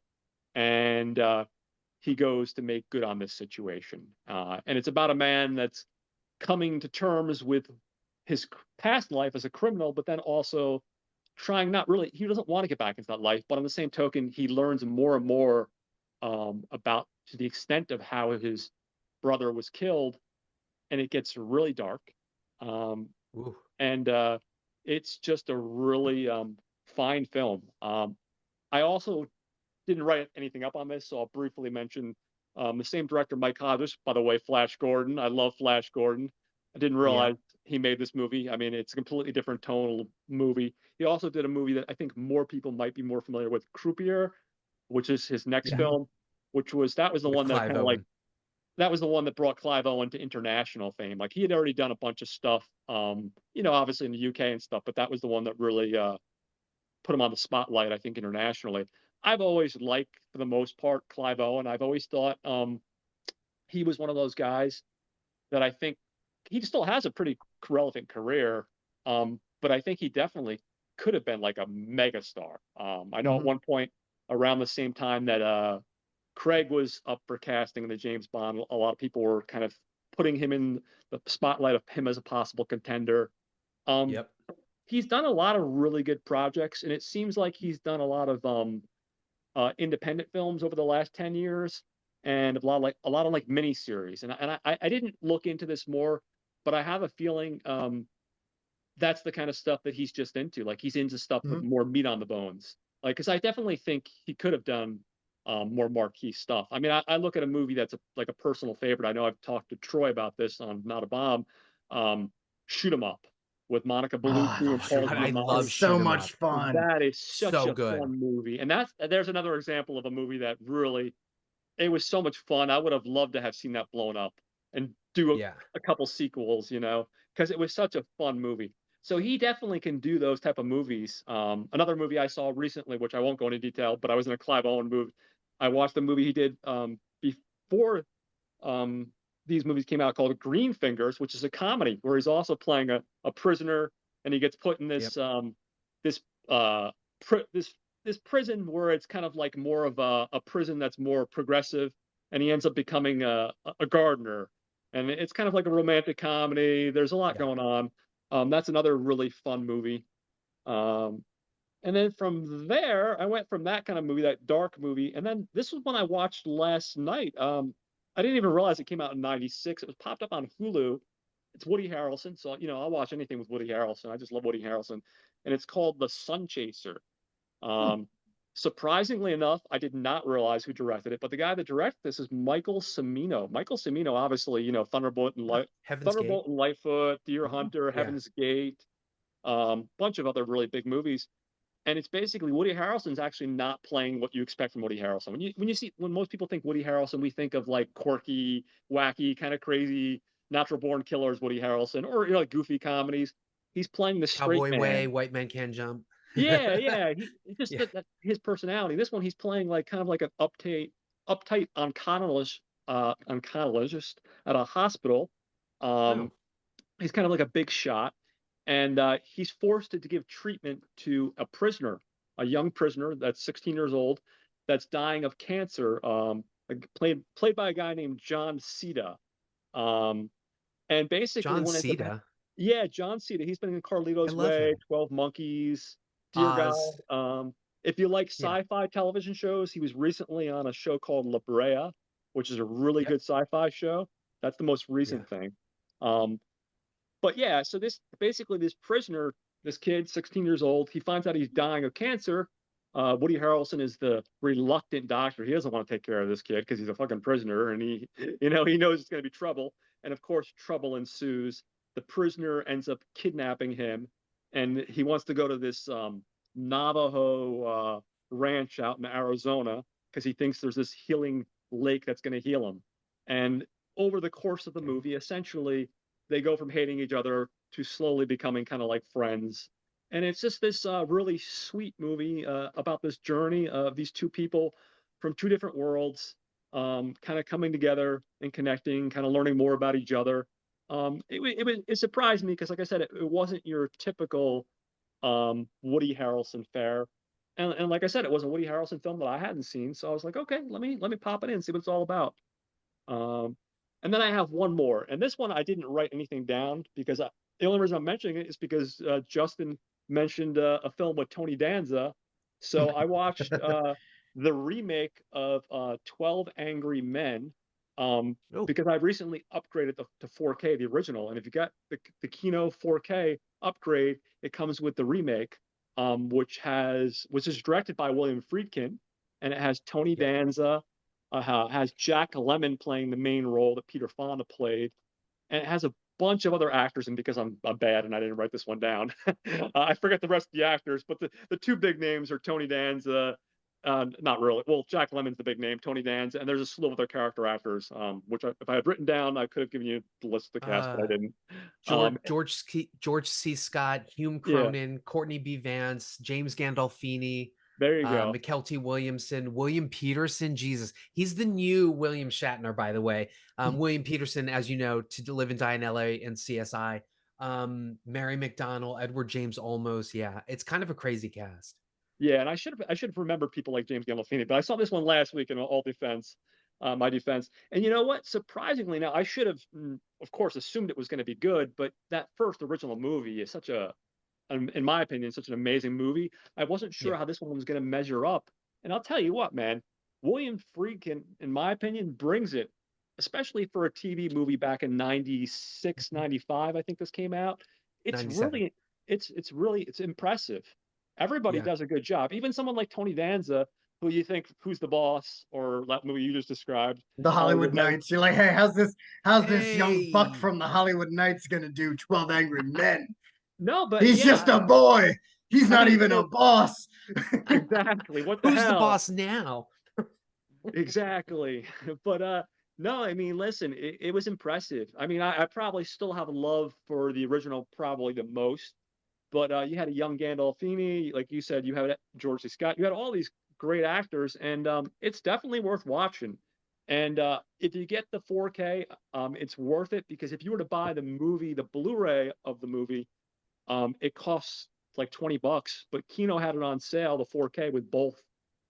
and he goes to make good on this situation. And it's about a man that's coming to terms with his past life as a criminal, but then also trying not really, he doesn't want to get back into that life, but on the same token, he learns more and more about to the extent of how his brother was killed, and it gets really dark. Um, Ooh. and it's just a really fine film. I also didn't write anything up on this, so I'll briefly mention the same director, Mike Hodges, by the way, Flash Gordon. I love Flash Gordon. I didn't Yeah. realize he made this movie. I mean, it's a completely different tonal movie. He also did a movie that I think more people might be more familiar with, Croupier, which is his next Yeah. mhm. film, that was the With one that Clive kind of like Owen. that was the one that brought Clive Owen to international fame. Like he had already done a bunch of stuff, obviously in the UK and stuff, but that was the one that really put him on the spotlight, I think, internationally. I've always liked, for the most part, Clive Owen. I've always thought he was one of those guys that I think he still has a pretty relevant career, but I think he definitely could have been like a megastar. I know at Mhm. one point around the same time that Craig was up for casting in the James Bond, a lot of people were kind of putting him in the spotlight of him as a possible contender. Um, Yep. he's done a lot of really good projects, and it seems like he's done a lot of independent films over the last 10 years, and a lot of like miniseries. And I didn't look into this more, but I have a feeling that's the kind of stuff that he's just into. Like he's into stuff with Mhm. more meat on the bones. Like, because I definitely think he could have done more marquee stuff. I mean, I look at a movie that's like a personal favorite. I know I've talked to Troy about this on Not a Bomb. Um, Shoot 'em Up with Monica Oh, Bellucci I and love Paul Shoot 'em God, I Up. love Giamatti. So Shoot 'em much up. fun. That is such So a good. fun movie, and there's another example of a movie that really it was so much fun. I would have loved to have seen that blown up and do Yeah. a couple sequels, because it was such a fun movie. So he definitely can do those type of movies. Another movie I saw recently, which I won't go into detail, but I was in a Clive Owen movie. I watched the movie he did before um, these movies came out called Green Fingers, which is a comedy where he's also playing a prisoner, and he gets put in Yep. this uh this prison where it's kind of like more of a prison that's more progressive, and he ends up becoming a gardener, and it's kind of like a romantic comedy. There's a lot Yeah. going on. That's another really fun movie. Um, and then from there, I went from that kind of movie, that dark movie, and then this was one I watched last night. I didn't even realize it came out in '96. It was popped up on Hulu. It's Woody Harrelson, so I'll watch anything with Woody Harrelson. I just love Woody Harrelson, and it's called The Sun Chaser. Hmm. Um, Surprisingly enough, I did not realize who directed it, but the guy that directed this is Michael Cimino. Michael Cimino, obviously, Oh, Heaven's Gate. Thunderbolt and Lightfoot, Deer Mhm. Hunter, Yeah. Heaven's Gate, bunch of other really big movies, and it's basically Woody Harrelson's actually not playing what you expect from Woody Harrelson. When most people think Woody Harrelson, we think of like quirky, wacky, kind of crazy, natural born killers Woody Harrelson, or like goofy comedies. He's playing the straight Cowboy Way, man. White Men Can't Jump. Yeah. He just Yeah. that his personality. This one he's playing like kind of like an uptight oncologist at a hospital. Oh, Um, he's kind of like a big shot, and he's forced to give treatment to a prisoner, a young prisoner that's 16 years old, that's dying of cancer. Played by a guy named John Cena. Um, and basically, John what ends up Cena. yeah, John Cena. He's been in I Carlito's love Way, him. 12 Monkeys, Dear Oz. God. If you like Yeah. sci-fi television shows, he was recently on a show called La Brea, which is a really Yep. good sci-fi show. That's the most Yeah. recent thing. Um, but yeah, so this prisoner, this kid, 16 years old, he finds out he's dying of cancer. Woody Harrelson is the reluctant doctor. He doesn't want to take care of this kid because he's a fucking prisoner, and he knows it's going to be trouble. And of course, trouble ensues. The prisoner ends up kidnapping him, and he wants to go to this Navajo ranch out in Arizona because he thinks there's this healing lake that's going to heal him. And over the course of the Okay. movie, essentially, they go from hating each other to slowly becoming kind of like friends. And it's just this really sweet movie about this journey of these two people from two different worlds, kind of coming together and connecting, kind of learning more about each other. It surprised me because, like I said, it wasn't your typical Woody Harrelson fare. And like I said, it was a Woody Harrelson film that I hadn't seen, so I was like, okay, let me pop it in, see what it's all about. Um, and then I have one more, and this one I didn't write anything down because the only reason I'm mentioning it is because Justin mentioned a film with Tony Danza. So I watched the remake of 12 Angry Men Oh, because I recently upgraded to 4K, the original. And if you got the Kino 4K upgrade, it comes with the remake, which is directed by William Friedkin, and it has Tony yep. Danza, has Jack Lemmon playing the main role that Peter Fonda played, and it has a bunch of other actors. And because I'm bad and I didn't write this one down, I forget the rest of the actors. But the two big names are Tony Danza. Not really. Well, Jack Lemmon's the big name, Tony Danza, and there's a slew of other character actors, if I had written down, I could have given you the list of the cast, but I Uh, didn't. George Um, George C. Scott, Hume yeah, Cronin, Courtney B. Vance, James Gandolfini, there you go. McKelty Williamson, William Peterson. Jesus, he's the new William Shatner, by the way. William Peterson, as you know, To Live and Die in L.A. and CSI. Mary McDonnell, Edward James Olmos. Yeah, it's kind of a crazy cast. Yeah, and I should have remembered people like James Gandolfini, but I saw this one last week in all defense. my defense. And you know what? Surprisingly, now I should have, of course, assumed it was going to be good, but that first original movie is such a, in my opinion, such an amazing movie. I wasn't sure Yeah. how this one was going to measure up. And I'll tell you what, man, William Friedkin, in my opinion, brings it, especially for a TV movie back in 96, Mhm. 95. I think this came out. It's 97. really, it's impressive. Everybody Yeah. does a good job. Even someone like Tony Danza, who you think, who's the boss, or that movie you just described, The Hollywood Hollywood Night. Knights. You're like, hey, how's this young buck Hey. from the Hollywood Knights gonna do 12 Angry Men? No, but He's yeah, just a boy. He's I not mean, even a boss. exactly. What the Who's the hell? boss now? Exactly. But no, I mean, listen, it was impressive. I mean, I probably still have love for the original probably the most. But you had a young Gandolfini, like you said, you had George C. Scott, you had all these great actors, and it's definitely worth watching. And if you get the 4K, it's worth it because if you were to buy the movie, the Blu-ray of the movie, it costs like $20, but Kino had it on sale, the 4K with both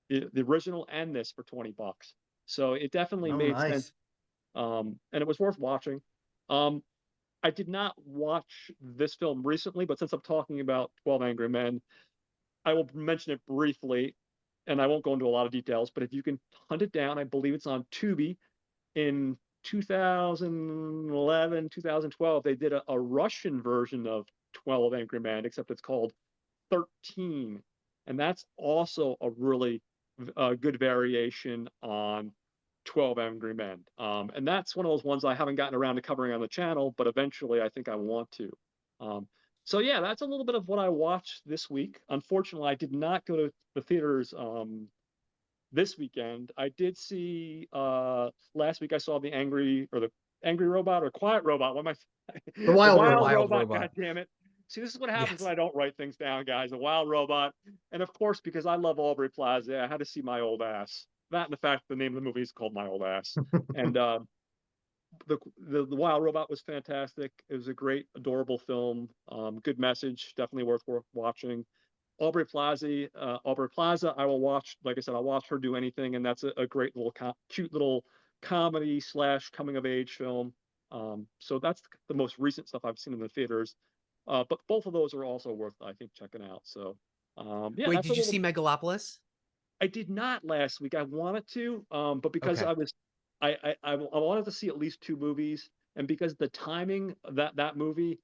the original and this for $20. So it definitely Oh, made sense. nice. And it was worth watching. Um, I did not watch this film recently, but since I'm talking about 12 Angry Men, I will mention it briefly, and I won't go into a lot of details. But if you can hunt it down, I believe it's on Tubi. In 2011, 2012, they did a Russian version of 12 Angry Men, except it's called 13, and that's also a really good variation on 12 Angry Men. And that's one of those ones I haven't gotten around to covering on the channel, but eventually I think I want to. Um, so yeah, that's a little bit of what I watched this week. Unfortunately, I did not go to the theaters this weekend. I did see last week I saw the Angry Robot or Quiet Robot. What am I? The The Wild The Wild Robot. Wild Robot. God Robot. damn it! See, this is what happens when Yes. I don't write things down, guys. The Wild Robot, and of course, because I love Aubrey Plaza, I had to see My Old Ass. That and the fact the name of the movie is called My Old Ass, and the Wild Robot was fantastic. It was a great, adorable film. Good message, definitely worth watching. Aubrey Plaza, I will watch. Like I said, I'll watch her do anything, and that's a great little cute little comedy slash coming of age film. So that's the most recent stuff I've seen in the theaters. But both of those are also worth, I think, checking out. So yeah, Wait, that's a did you little. see Megalopolis? I did not last week. I wanted to, but because Okay. I wanted to see at least two movies, and because the timing of that movie,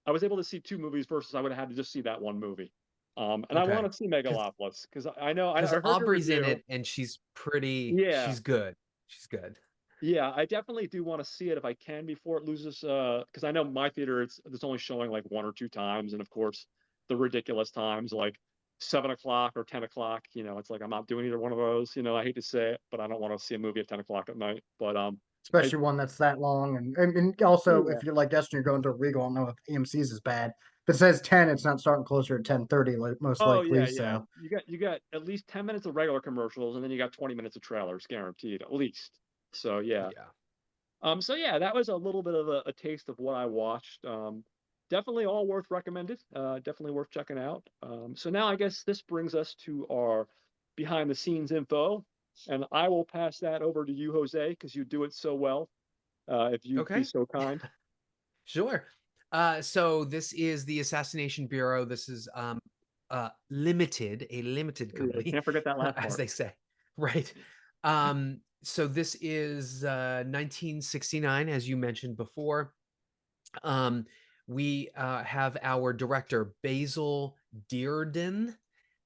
I was able to see two movies versus I would have had to just see that one movie. And I want Okay. to see Because Megalopolis because I know I because heard your Aubrey's in review. it and Yeah, she's good. She's good. yeah, I definitely do want to see it if I can before it loses. Because I know my theater it's only showing like one or two times, and of course the ridiculous times like 7 o'clock or 10 o'clock. You know, it's like I'm not doing either one of those. You know, I hate to say it, but I don't want to see a movie at 10 o'clock at night. But I Especially one that's that long. And also, yeah. if you're like Destin, you're going to a Regal. I don't know if AMC's is bad. If it says 10, it's not starting closer at 10:30, like most Oh likely. yeah, yeah. So, You got at least 10 minutes of regular commercials, and then you got 20 minutes of trailers guaranteed at least. So yeah. Yeah. So yeah, that was a little bit of a taste of what I watched. Definitely all worth recommended. Definitely worth checking out. So now I guess this brings us to our behind the scenes info, and I will pass that over to you, Jose, because you do it so well. If you'd be Okay. so kind. Sure. So this is the Assassination Bureau. This is a limited Yeah, company, can't forget that last as part. they say. Right. So this is 1969, as you mentioned before. Um, we have our director, Basil Dearden.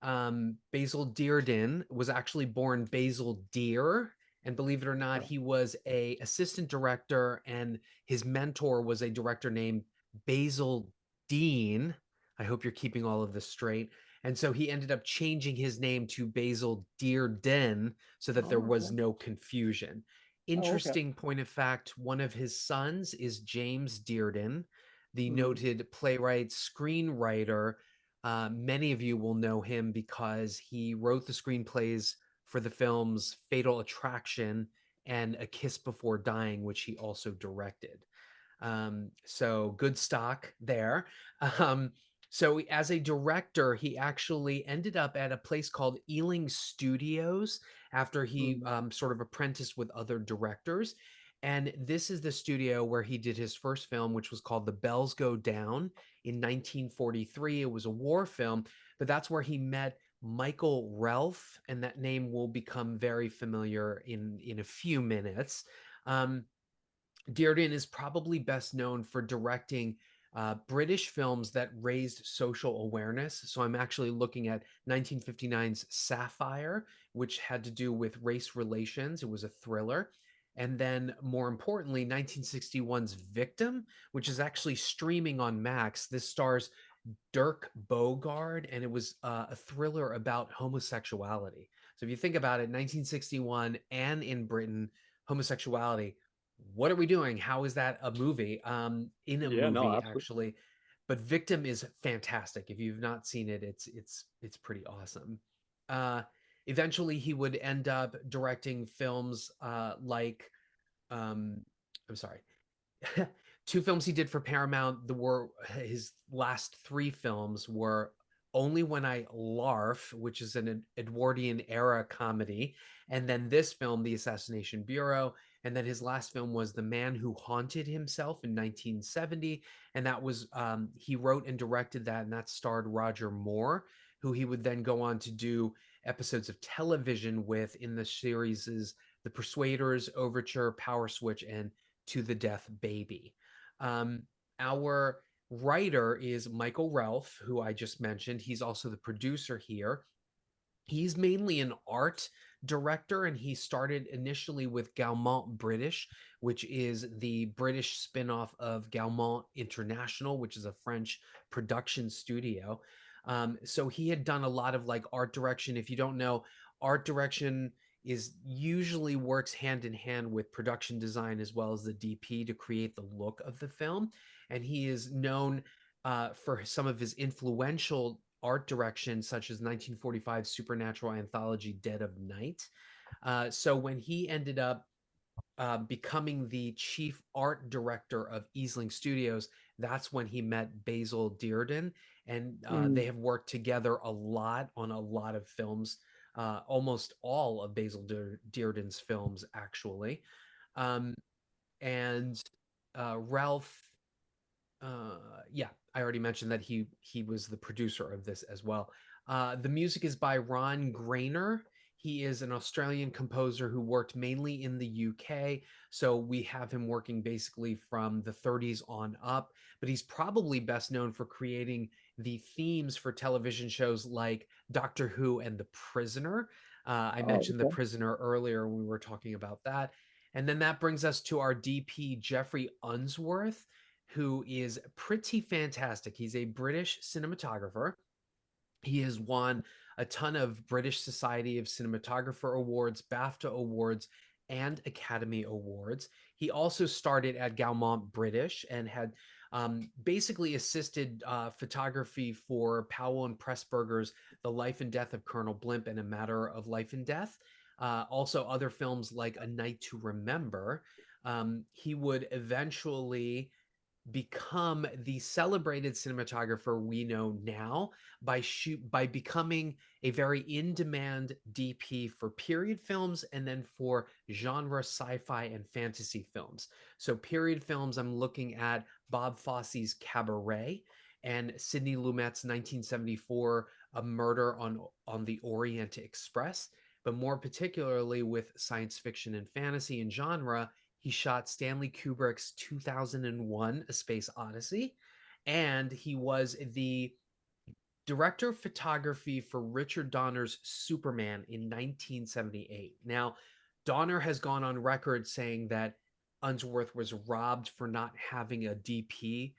Basil Dearden was actually born Basil Deer, and believe it or not, Oh, he was a assistant director, and his mentor was a director named Basil Dean. I hope you're keeping all of this straight. And so he ended up changing his name to Basil Dearden so that there was okay. no confusion. Oh, okay. Interesting point of fact, one of his sons is James Dearden, the Hmm. noted playwright, screenwriter. Many of you will know him because he wrote the screenplays for the films Fatal Attraction and A Kiss Before Dying, which he also directed. So good stock there. Um, So as a director, he actually ended up at a place called Ealing Studios after he Mm. sort of apprenticed with other directors. And this is the studio where he did his first film, which was called The Bells Go Down in 1943. It was a war film, but that's where he met Michael Relf, and that name will become very familiar in a few minutes. Um, Dearden is probably best known for directing British films that raised social awareness. So I'm actually looking at 1959's Sapphire, which had to do with race relations. It was a thriller. And then, more importantly, 1961's Victim, which is actually streaming on Max. This stars Dirk Bogarde, and it was a thriller about homosexuality. So if you think about it, 1961 and in Britain, homosexuality. What are we doing? How is that a movie? In a Yeah, no, movie, absolutely. actually. But Victim is fantastic. If you've not seen it, it's pretty awesome. Uh, Eventually, he would end up directing films like um, I'm sorry, two films he did for Paramount. The were his last three films were Only When I Larf, which is an Edwardian era comedy, and then this film, The Assassination Bureau, and then his last film was The Man Who Haunted Himself in 1970, and that was he wrote and directed that, and that starred Roger Moore, who he would then go on to do episodes of television with in the series The Persuaders, Overture, Power Switch, and To the Death Baby. Um, our writer is Michael Relf, who I just mentioned. He's also the producer here. He's mainly an art director, and he started initially with Gaumont British, which is the British spin-off of Gaumont International, which is a French production studio. So he had done a lot of like art direction. If you don't know, art direction is usually works hand in hand with production design as well as the DP to create the look of the film. And he is known for some of his influential art direction, such as 1945 supernatural anthology Dead of Night. So when he ended up becoming the chief art director of Easling Studios, that's when he met Basil Dearden, and they Mm. have worked together a lot on a lot of films, almost all of Basil Dearden's films, actually. Um, and Ralph yeah, I already mentioned that he was the producer of this as well. The music is by Ron Grainer. He is an Australian composer who worked mainly in the UK. So we have him working basically from the 30s on up. But he's probably best known for creating the themes for television shows like Doctor Who and The Prisoner. I Oh, mentioned The okay. Prisoner earlier when we were talking about that. And then that brings us to our DP, Jeffrey Unsworth, who is pretty fantastic. He's a British cinematographer. He has won a ton of British Society of Cinematographer awards, BAFTA awards, and Academy Awards. He also started at Gaumont British and had basically assisted photography for Powell and Pressburger's The Life and Death of Colonel Blimp and A Matter of Life and Death. Also, other films like A Night to Remember. He would eventually become the celebrated cinematographer we know now by becoming a very in-demand DP for period films and then for genre sci-fi and fantasy films. So period films, I'm looking at Bob Fosse's Cabaret and Sidney Lumet's 1974 A Murder on the Orient Express, but more particularly with science fiction and fantasy and genre, he shot Stanley Kubrick's 2001 A Space Odyssey, and he was the director of photography for Richard Donner's Superman in 1978. Now, Donner has gone on record saying that Unsworth was robbed for not having a DP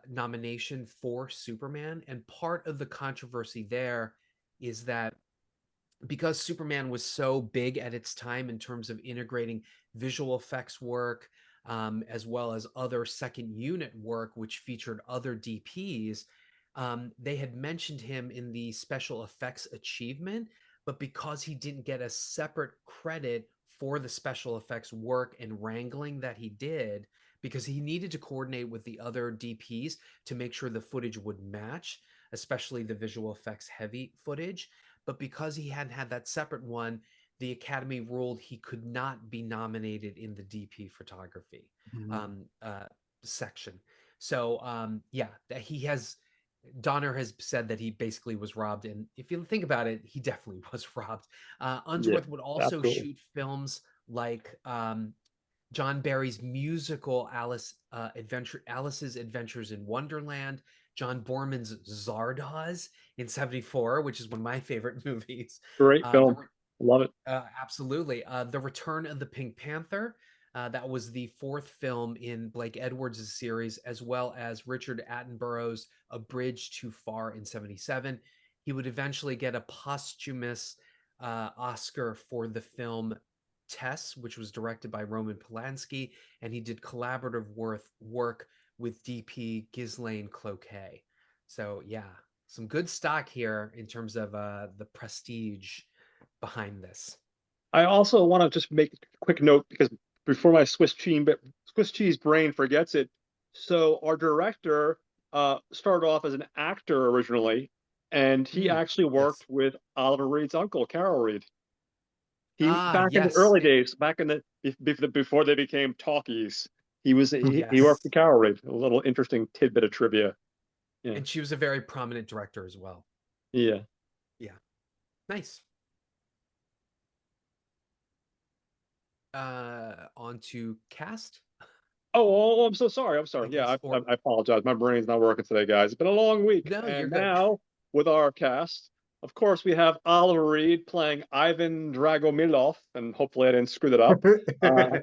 nomination for Superman. And part of the controversy there is that because Superman was so big at its time in terms of integrating visual effects work, as well as other second unit work, which featured other DPs, they had mentioned him in the special effects achievement, but because he didn't get a separate credit for the special effects work and wrangling that he did, because he needed to coordinate with the other DPs to make sure the footage would match, especially the visual effects heavy footage. But because he hadn't had that separate one, the Academy ruled he could not be nominated in the DP photography Mhm. um, section. So yeah, he has Donner has said that he basically was robbed, and if you think about it, he definitely was robbed. Yeah, Unsworth would also absolutely. shoot films like John Barry's musical Alice's Adventures in Wonderland, John Borman's Zardoz in '74, which is one of my favorite movies. Great Uh, the film. Love it. Absolutely. The Return of the Pink Panther. That was the fourth film in Blake Edwards' series, as well as Richard Attenborough's A Bridge Too Far in '77. He would eventually get a posthumous Oscar for the film Tess, which was directed by Roman Polanski, and he did collaborative work with DP Ghislaine Cloquet. So, yeah, some good stock here in terms of the prestige behind this. I also want to just make a quick note because before my Swiss cheese brain forgets it. So our director started off as an actor originally, and he actually Yes. worked with Oliver Reed's uncle, Carol Reed. He Ah, back in the yes. early days, back in the before they became talkies, he worked Yes. with Carol Reed. A little interesting tidbit of trivia. Yeah, And she was a very prominent director as well. yeah. Yeah. Nice. On to cast, Oh, I'm so sorry. I'm I sorry. Yeah, guess. Or I apologize. My brain's not working today, guys. It's been a long week. no, you're And good. now, with our cast, of course, we have Oliver Reed playing Ivan Dragomilov, and hopefully I didn't screw that up. Uh,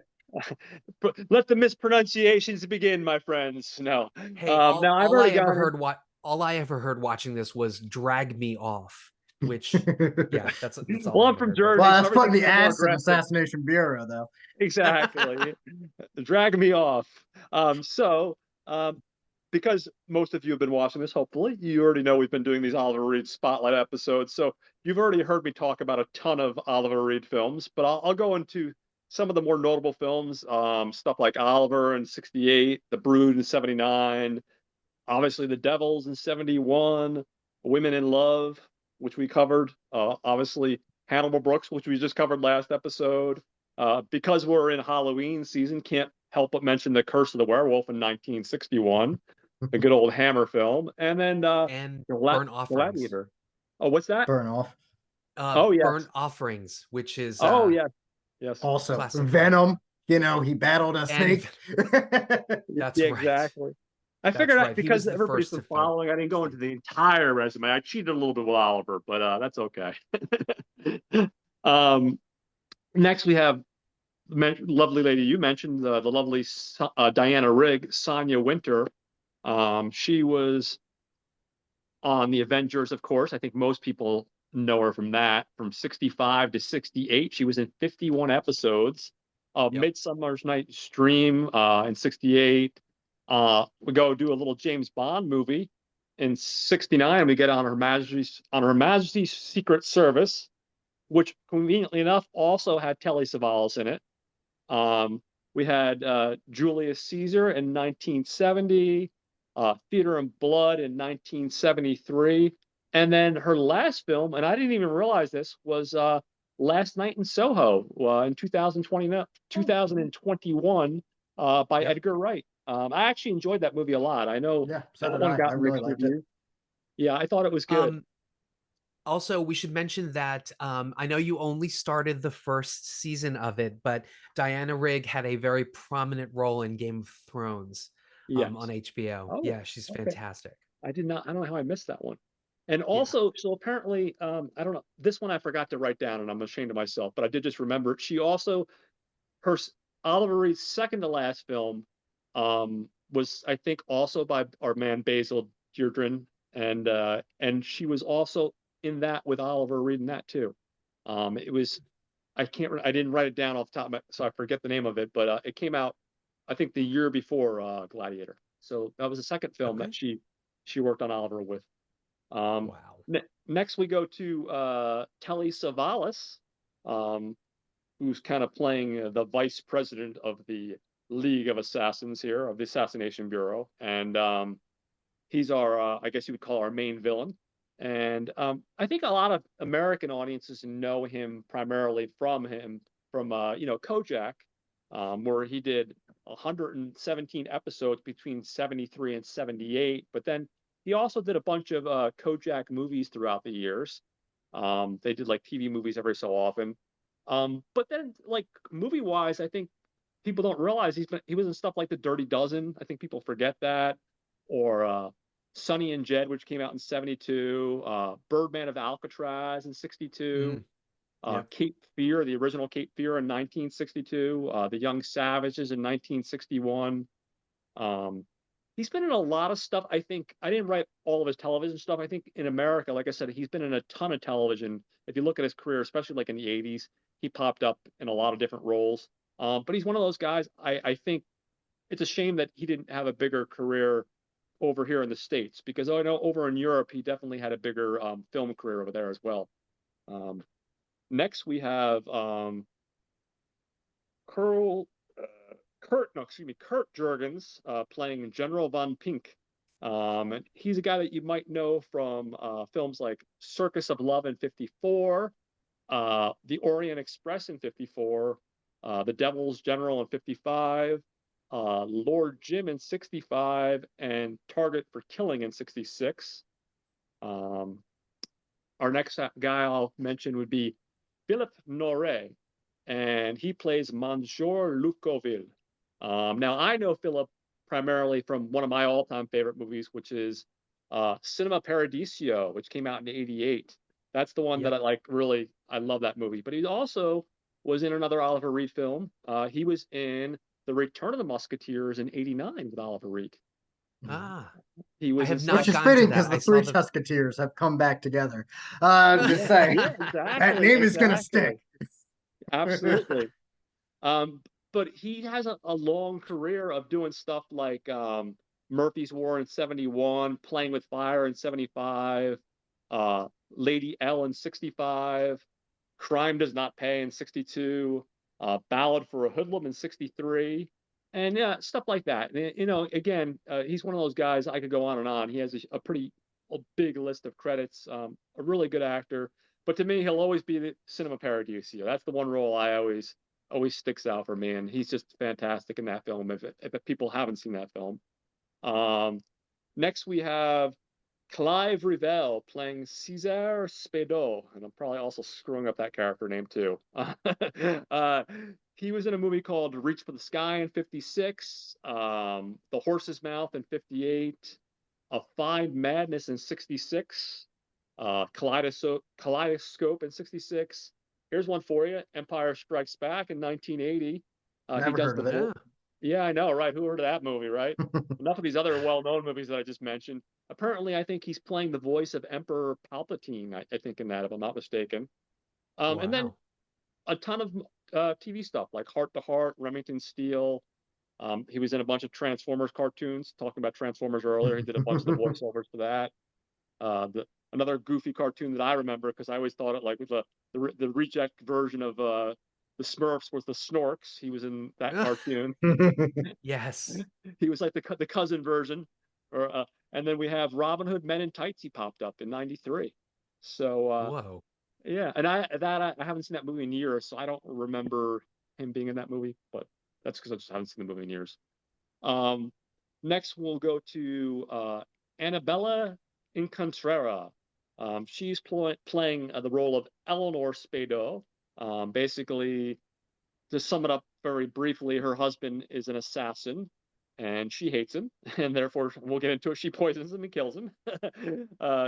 let the mispronunciations begin, my friends. No. Hey, Now I've already got it. all I ever heard watching this was "Drag Me Off," which, yeah, that's all Well, I I'm ever from heard. But Jersey, Well, so that's putting everything's a the little more S in aggressive. Assassination Bureau, though. Exactly. Drag me off. So, um, because most of you have been watching this, hopefully, you already know we've been doing these Oliver Reed spotlight episodes. So you've already heard me talk about a ton of Oliver Reed films, but I'll go into some of the more notable films, stuff like Oliver in '68, The Brood in '79, obviously The Devils in '71, Women in Love, which we covered, obviously Hannibal Brooks, which we just covered last episode. Because we're in Halloween season, can't help but mention The Curse of the Werewolf in 1961, a good old Hammer film, and then and Gla- Burnt Offerings. Gladiator. Oh, what's that? Burn off. Oh Burnt yes. Offerings, which is Oh yes. Yes. Also, classic film. Venom. He battled a And snake. that's Yeah, right. exactly. I figured That's out right. He was because the everybody's first been to fight following, I didn't go into Snake. the entire resume. I cheated a little bit with Oliver, but that's okay. um, Next, we have lovely lady you mentioned, the lovely Diana Rigg, Sonia Winter. She was on the Avengers, of course. I think most people know her from that. From '65 to '68, she was in 51 episodes of Yep. Midsummer's Night's Dream in '68. We go do a little James Bond movie in '69. We get on Her Majesty's Secret Service, which conveniently enough also had Telly Savalas in it. Um, we had Julius Caesar in 1970, Theater and Blood in 1973, and then her last film, and I didn't even realize this, was Last Night in Soho in 2021 by Yep. Edgar Wright. I actually enjoyed that movie a lot. I know Yeah, so that did one I. I got really mixed liked it. reviews. Yeah, I thought it was good. Um, Also, we should mention that I know you only started the first season of it, but Diana Rigg had a very prominent role in Game of Thrones on Yes. HBO. Oh, Yeah, she's okay. fantastic. I did not. I don't know how I missed that one. And Yeah. also, so apparently, I don't know. This one I forgot to write down, and I'm ashamed of myself. But I did just remember it. She also her Oliver Reed's second to last film was, I think, also by our man Basil Deirdre, and she was also in that with Oliver Reed in that too. It was I didn't write it down off the top of my, so I forget the name of it, but it came out I think the year before Gladiator. So that was the second film that Okay. she worked on Oliver with. Um, Wow. Next we go to Telly Savalas, um, who's kind of playing the vice president of the League of Assassins here of the Assassination Bureau, and he's our, I guess you would call our main villain. And I think a lot of American audiences know him primarily from Kojak, where he did 117 episodes between 73 and 78. But then he also did a bunch of Kojak movies throughout the years. They did like TV movies every so often. But then like movie wise, I think people don't realize he was in stuff like The Dirty Dozen. I think people forget that, or Sonny and Jed, which came out in 72, Birdman of Alcatraz in 62, Yep. Cape Fear, the original Cape Fear in 1962, The Young Savages in 1961. Um, he's been in a lot of stuff. I think I didn't write all of his television stuff. I think in America, like I said, he's been in a ton of television. If you look at his career, especially like in the 80s, he popped up in a lot of different roles. But he's one of those guys. I think it's a shame that he didn't have a bigger career over here in the States, because I know over in Europe he definitely had a bigger film career over there as well. Um, Next we have Curl, Kurt Jurgens playing General von Pink. And he's a guy that you might know from films like Circus of Love in 54, The Orient Express in 54, The Devil's General in 55, Lord Jim in 65, and Target for Killing in 66. Um, our next guy I'll mention would be Philippe Noiret, and he plays Monsieur Lucoville. Now, I know Philip primarily from one of my all-time favorite movies, which is Cinema Paradiso, which came out in '88. That's the one that Yep. I like, really, I love that movie. But he also was in another Oliver Reed film. He was in The Return of the Musketeers in '89 with Oliver Reed. Ah, He I was in have Which not stuff. is gotten to fitting that. because I the saw Three the. Musketeers have come back together. I'm just Yeah, saying yeah, that exactly, name is going to stick. exactly. Absolutely. Um, but he has a long career of doing stuff like Murphy's War in 71, Playing with Fire in 75, Lady L in 65, Crime Does Not Pay in 62, Ballad for a Hoodlum in 63, and yeah, stuff like that. And, again, he's one of those guys, I could go on and on. He has a pretty big list of credits, a really good actor. But to me, he'll always be the Cinema Paradiso. That's the one role I always sticks out for me, and he's just fantastic in that film. If people haven't seen that film, next we have Clive Revel playing César Spedot, and I'm probably also screwing up that character name too. uh, he was in a movie called Reach for the Sky in '56, The Horse's Mouth in '58, A Fine Madness in '66, Kaleidoscope in '66. Here's one for you: Empire Strikes Back in 1980. He Never does heard the of it. Yeah. Yeah, I know, right? Who heard of that movie, right? Enough of these other well-known movies that I just mentioned. Apparently, I think he's playing the voice of Emperor Palpatine, I think, in that, if I'm not mistaken. And then Wow. a ton of TV stuff like Heart to Heart, Remington Steele. He was in a bunch of Transformers cartoons, talking about Transformers earlier. He did a bunch of the voiceovers for that. Another goofy cartoon that I remember, because I always thought it like was the reject version of the Smurfs was the Snorks. He was in that cartoon. Yes. He was like the cousin version, or and then we have Robin Hood Men in Tights. He popped up in '93. So Whoa. yeah, and I haven't seen that movie in years, so I don't remember him being in that movie, but that's because I just haven't seen the movie in years. Um, Next we'll go to Annabella Incontrera. She's playing the role of Eleanor Spado. Basically, to sum it up very briefly, her husband is an assassin, and she hates him, and therefore we'll get into it. She poisons him and kills him.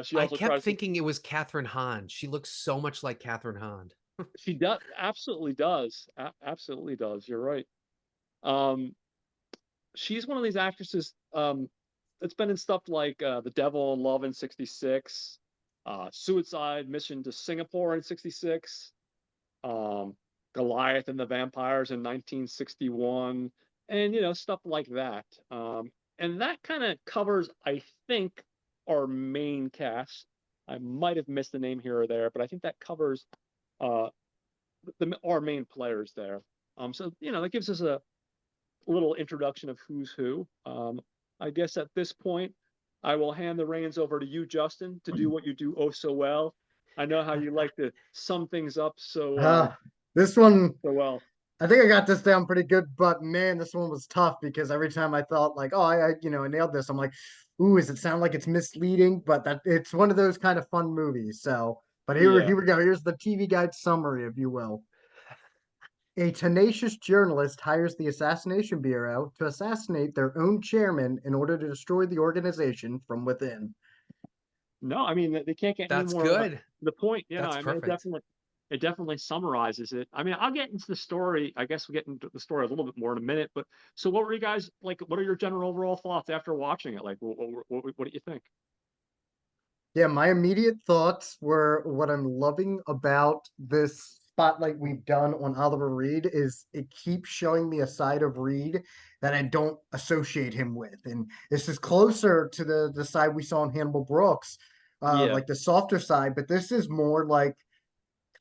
She I also kept tries to. thinking it was Catherine Hahn. She looks so much like Catherine Hahn. She does, absolutely does, absolutely does. You're right. Um, she's one of these actresses that's been in stuff like The Devil in Love in '66, Suicide Mission to Singapore in '66, um, Goliath and the Vampires in 1961, and stuff like that. And that kind of covers, I think, our main cast. I might have missed a name here or there, but I think that covers our main players there. So that gives us a little introduction of who's who. I guess at this point, I will hand the reins over to you, Justin, to do what you do oh so well. I know how you like to sum things up Uh, this one, so well. I think I got this down pretty good, but man, this one was tough because every time I thought like, oh, I nailed this, I'm like, ooh, does it sound like it's misleading? But that it's one of those kind of fun movies. So, but Yeah. here we go. Here's the TV Guide summary, if you will. A tenacious journalist hires the Assassination Bureau to assassinate their own chairman in order to destroy the organization from within. No, I mean they can't get any That's more. good. The point, That's I mean, perfect. it definitely summarizes it. I mean, I'll get into the story. I guess we'll get into the story a little bit more in a minute. But so, what were you guys like? What are your general overall thoughts after watching it? Like, what do you think? Yeah, my immediate thoughts were what I'm loving about this spotlight we've done on Oliver Reed is it keeps showing me a side of Reed that I don't associate him with. And this is closer to the side we saw in Hannibal Brooks, Yeah, like the softer side, but this is more like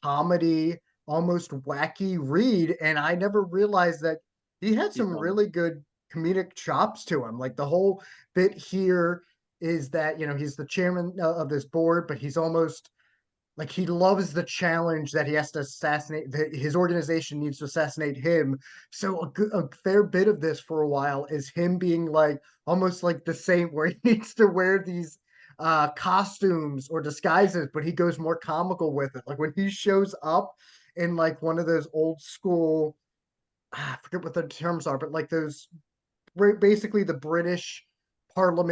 comedy, almost wacky Reed. And I never realized that he had he's some funny. really good comedic chops to him. Like the whole bit here is that, he's the chairman of this board, but he's almost like he loves the challenge that he has to assassinate, his organization needs to assassinate him. So a fair bit of this for a while is him being like almost like the saint where he needs to wear these costumes or disguises, but he goes more comical with it. Like when he shows up in like one of those old school, I forget what the terms are, but like those basically the British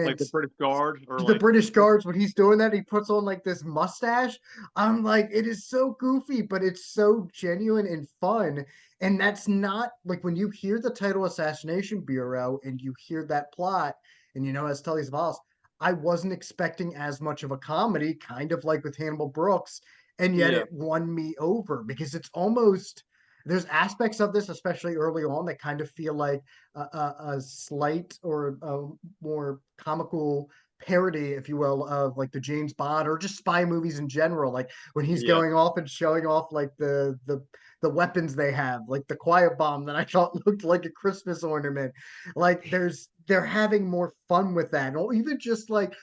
Like Parliament, the British Guard, or the like British guards, when he's doing that, he puts on like this mustache. I'm like, it is so goofy, but it's so genuine and fun. And that's not like when you hear the title Assassination Bureau and you hear that plot, and as Tully Savalas, I wasn't expecting as much of a comedy, kind of like with Hannibal Brooks, and yet yeah, it won me over because it's almost there's aspects of this, especially early on, that kind of feel like a slight or a more comical parody, if you will, of like the James Bond or just spy movies in general. Like when he's yeah, going off and showing off like the weapons they have, like the quiet bomb that I thought looked like a Christmas ornament. Like they're having more fun with that, or even just like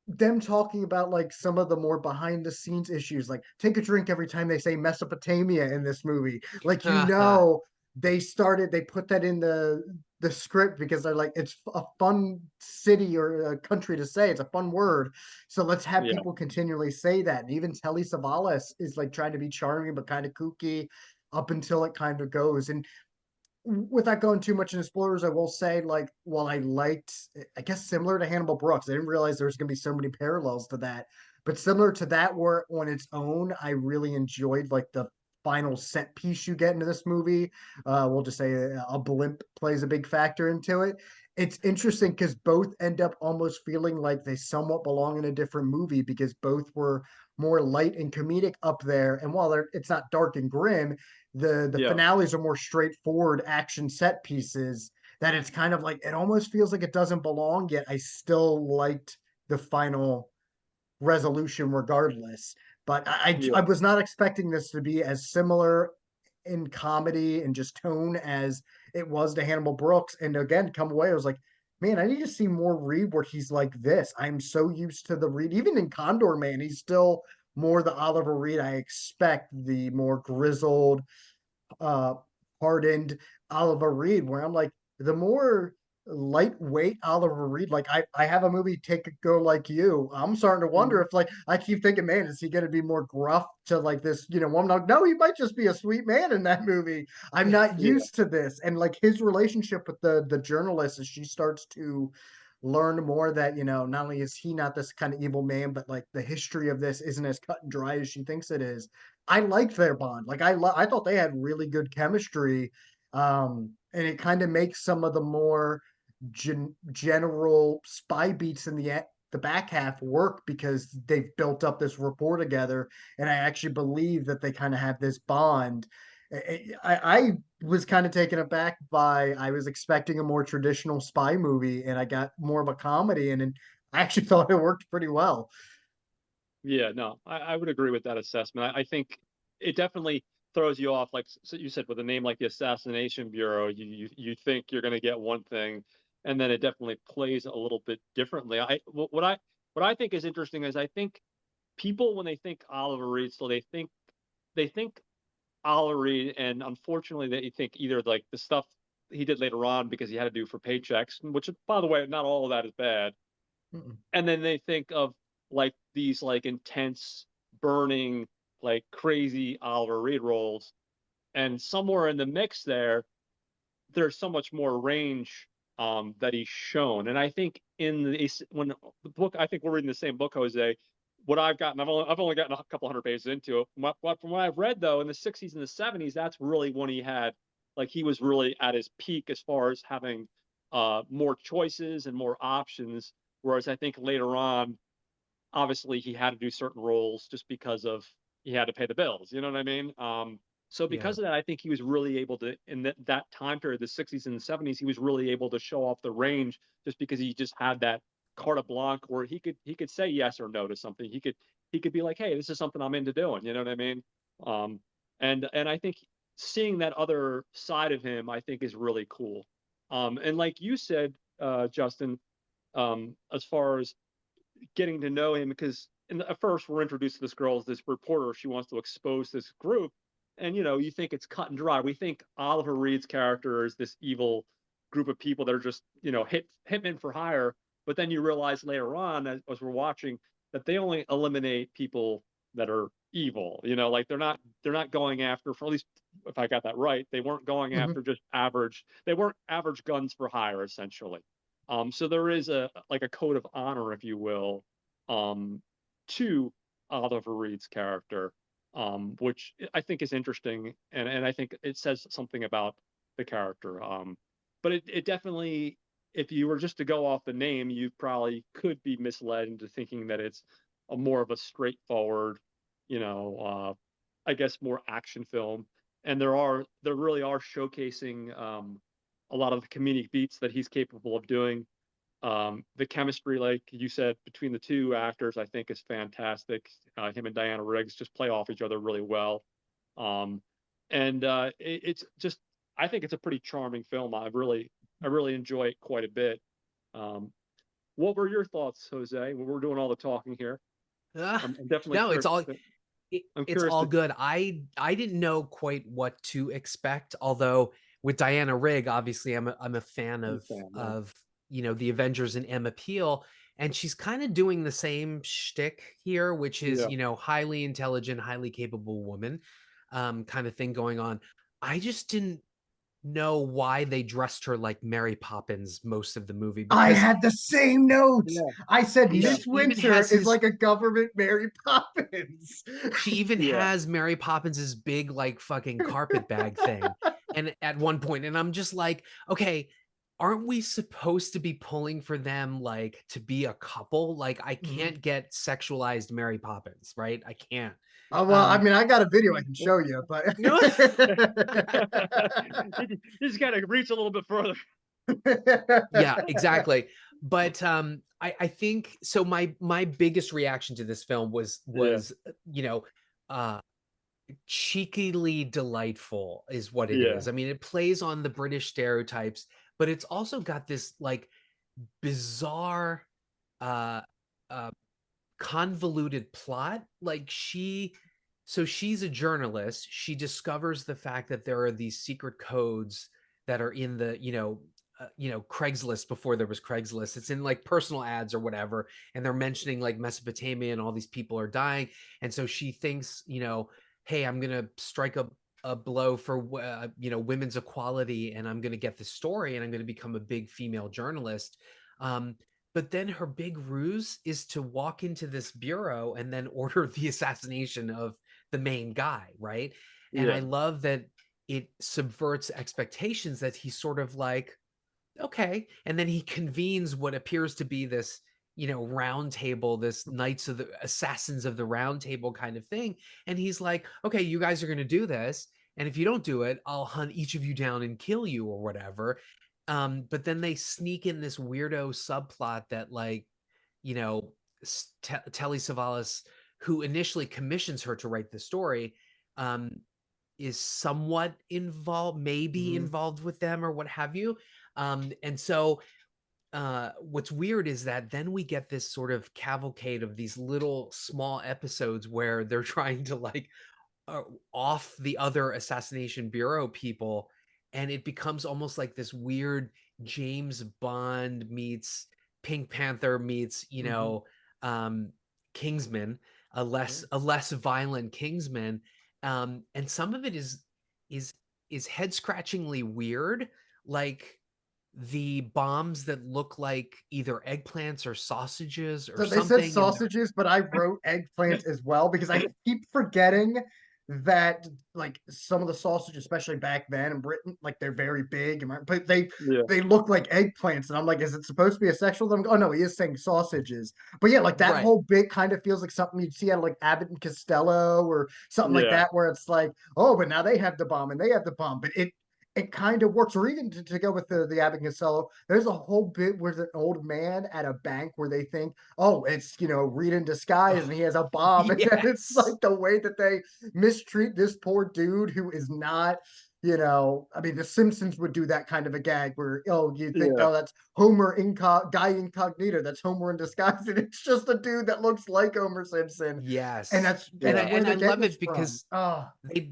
them talking about like some of the more behind the scenes issues, like take a drink every time they say Mesopotamia in this movie. Like they put that in the script because they're like it's a fun city or a country to say. It's a fun word, so let's have yeah, people continually say that. And even Telly Savalas is like trying to be charming but kind of kooky up until it kind of goes. And without going too much into spoilers, I will say, like, while I liked, I guess, similar to Hannibal Brooks, I didn't realize there was going to be so many parallels to that. But similar to that, where on its own, I really enjoyed like the final set piece you get into this movie. We'll just say a blimp plays a big factor into it. It's interesting because both end up almost feeling like they somewhat belong in a different movie because both were more light and comedic up there. And while it's not dark and grim, the yeah, finales are more straightforward action set pieces that it's kind of like it almost feels like it doesn't belong, yet I still liked the final resolution regardless. But I yeah, was not expecting this to be as similar in comedy and just tone as it was to Hannibal Brooks. And again, come away, I was like, man, I need to see more Reed where he's like this. I'm so used to the Reed, even in Condor Man, he's still more the Oliver Reed I expect, the more grizzled, uh hardened Oliver Reed, where I'm like, the more lightweight Oliver Reed, like I have a movie Take a Go Like You. I'm starting to wonder mhm, if like I keep thinking, man, is he gonna be more gruff to like this, woman? Like, no, he might just be a sweet man in that movie. I'm not yeah, used to this. And like his relationship with the journalist as she starts to learn more that, not only is he not this kind of evil man, but like the history of this isn't as cut and dry as she thinks it is. I liked their bond. Like I thought they had really good chemistry, and it kind of makes some of the more general spy beats in the back half work because they've built up this rapport together, and I actually believe that they kind of have this bond. I was kind of taken aback by I was expecting a more traditional spy movie, and I got more of a comedy, and I actually thought it worked pretty well. yeah. No, I would agree with that assessment. I think it definitely throws you off, like so you said, with a name like the Assassination Bureau, you think you're going to get one thing, and then it definitely plays a little bit differently. What I think is interesting is I think people, when they think Oliver Reed, so they think Oliver Reed, and unfortunately they think either like the stuff he did later on because he had to do for paychecks, which by the way, not all of that is bad, Mm-mm. and then they think of like these like intense, burning, like crazy Oliver Reed roles, and somewhere in the mix there, there's so much more range that he's shown. And I think in when the book, I think we're reading the same book, Jose. What I've gotten, I've only gotten a couple hundred pages into it. From what I've read though, in the '60s and the '70s, that's really when he had, like, he was really at his peak as far as having more choices and more options. Whereas I think later on, obviously he had to do certain roles just because of he had to pay the bills. You know what I mean? So Yeah. because of that, I think he was really able to, in that time period, the '60s and the '70s, he was really able to show off the range just because he just had that carte blanche where he could say yes or no to something. He could be like, hey, this is something I'm into doing. You know what I mean? Um, and I think seeing that other side of him, I think, is really cool. And like you said, Justin, as far as getting to know him, because at first we're introduced to this girl as this reporter. She wants to expose this group, and you think it's cut and dry. We think Oliver Reed's character is this evil group of people that are just hitmen for hire. But then you realize later on, as we're watching, that they only eliminate people that are evil. Like they're not going after, for at least if I got that right, they weren't going Mhm. after just average. They weren't average guns for hire essentially. So there is a like a code of honor, if you will, um, to Oliver Reed's character, which I think is interesting, and I think it says something about the character. But it definitely, if you were just to go off the name, you probably could be misled into thinking that it's a more of a straightforward, you know, I guess more action film. And there really are showcasing a lot of the comedic beats that he's capable of doing. The chemistry, like you said, between the two actors, I think is fantastic. Him and Diana Riggs just play off each other really well. Um, and it's just, I think it's a pretty charming film. I really enjoy it quite a bit. Um, what were your thoughts, Jose? When we're doing all the talking here, Ah, I'm definitely no, curious. I'm it's curious all to, good. I didn't know quite what to expect. Although with Diana Rigg, obviously I'm a fan I'm a fan. Yeah, of the Avengers and Emma Peel, and she's kind of doing the same shtick here, which is yeah, highly intelligent, highly capable woman, kind of thing going on. I just didn't know why they dressed her like Mary Poppins most of the movie I because had the same notes. yeah, I said and yeah, she Miss even Winter has is his like a government Mary Poppins. she even yeah, has Mary Poppins's big like fucking carpet bag thing. And at one point, and I'm just like, okay, aren't we supposed to be pulling for them like to be a couple? Like I Mhm. can't get sexualized Mary Poppins, right? I can't. Well, I Um mean, I got a video I can show you, but no. you just got to reach a little bit further. Yeah, exactly. But I think so my biggest reaction to this film Yeah, was uh cheekily delightful is what it yeah, is. I mean, it plays on the British stereotypes, but it's also got this like bizarre uh uh convoluted plot. Like she's a journalist. She discovers the fact that there are these secret codes that are in the, Craigslist before there was Craigslist. It's in like personal ads or whatever, and they're mentioning like Mesopotamia and all these people are dying, and so she thinks, hey, I'm gonna strike a blow for women's equality, and I'm gonna get the story, and I'm gonna become a big female journalist. Um, but then her big ruse is to walk into this bureau and then order the assassination of the main guy, right? And yeah, I love that it subverts expectations that he's sort of like, okay. And then he convenes what appears to be this, round table, this Knights of the Assassins of the Round Table kind of thing. And he's like, okay, you guys are going to do this. And if you don't do it, I'll hunt each of you down and kill you or whatever. But then they sneak in this weirdo subplot that, like, you know, Telly Savalas, who initially commissions her to write the story, um, is somewhat involved, maybe Hmm. involved with them or what have you. And so what's weird is that then we get this sort of cavalcade of these little small episodes where they're trying to like uh, off the other Assassination Bureau people, and it becomes almost like this weird James Bond meets Pink Panther meets, Hmm. um, Kingsman, a Yeah. less violent Kingsman, and some of it is head scratchingly weird, like the bombs that look like either eggplants or sausages or So they said something, and sausages, but I wrote eggplant as well because I keep forgetting that like some of the sausages, especially back then in Britain, like they're very big, but Yeah, they look like eggplants, and I'm like, is it supposed to be a sexual? Oh no, he is saying sausages. But yeah, like that right. whole bit kind of feels like something you'd see out of like Abbott and Costello or something like yeah, that, where it's like, oh, but now they have the bomb and they have the bomb, but it kind of works. Or even to go with the Abbott and Costello, there's a whole bit where there's an old man at a bank where they think, oh, it's Reed in disguise and Oh, he has a bomb. And then it's yes. like the way that they mistreat this poor dude who is not, I mean, the Simpsons would do that kind of a gag where, oh, you think, yeah, oh, that's guy incognito, that's Homer in disguise, and it's just a dude that looks like Homer Simpson. And Yes. that's yeah, where And I they're getting love this it from. because Oh,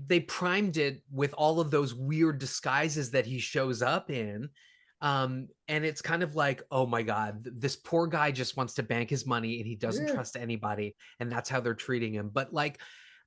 they primed it with all of those weird disguises that he shows up in. And it's kind of like, oh my God, this poor guy just wants to bank his money and he doesn't yeah. trust anybody, and that's how they're treating him. But like,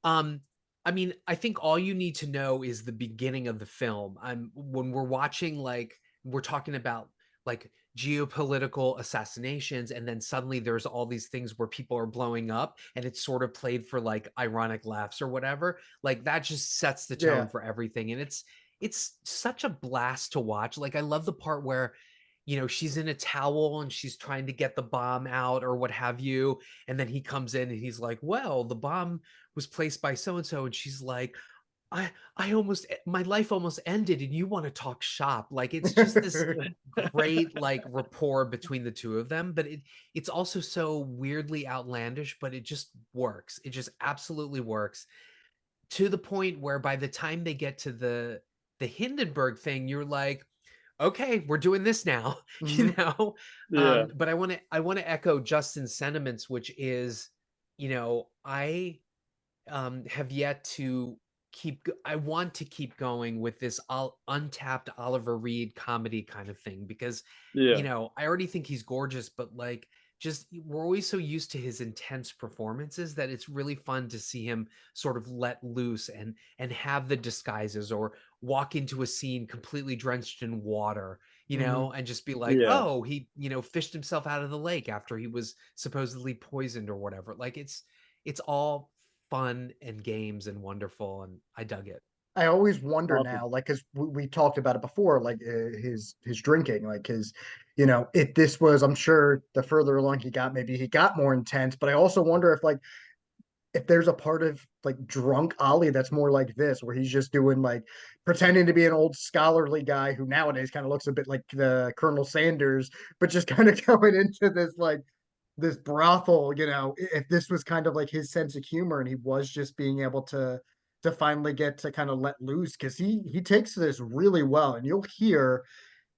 um, I mean, I think all you need to know is the beginning of the film. When we're watching, like, we're talking about like geopolitical assassinations, and then suddenly there's all these things where people are blowing up and it's sort of played for like ironic laughs or whatever. Like that just sets the tone Yeah. for everything, and it's such a blast to watch. Like I love the part where she's in a towel and she's trying to get the bomb out or what have you, and then he comes in and he's like, well, the bomb was placed by so and so, and she's like, I almost my life almost ended and you want to talk shop. Like it's just this great like rapport between the two of them, but it's also so weirdly outlandish, but it just works. It just absolutely works, to the point where by the time they get to the Hindenburg thing, you're like, okay, we're doing this now. Hmm. you know yeah, but I want to echo Justin's sentiments, which is, I have yet to I want to keep going with this untapped Oliver Reed comedy kind of thing, because yeah, I already think he's gorgeous, but like, just we're always so used to his intense performances that it's really fun to see him sort of let loose and have the disguises, or walk into a scene completely drenched in water, Hmm. and just be like, yeah. oh, he fished himself out of the lake after he was supposedly poisoned or whatever. Like it's all fun and games and wonderful, and I dug it. I always wonder Awesome. now, like, because we talked about it before, like his drinking, like his, if this was, I'm sure the further along he got, maybe he got more intense. But I also wonder if, like, if there's a part of like drunk Ollie that's more like this, where he's just doing like pretending to be an old scholarly guy who nowadays kind of looks a bit like the Colonel Sanders, but just kind of going into this like this brothel, if this was kind of like his sense of humor and he was just being able to finally get to kind of let loose, because he takes this really well. And you'll hear,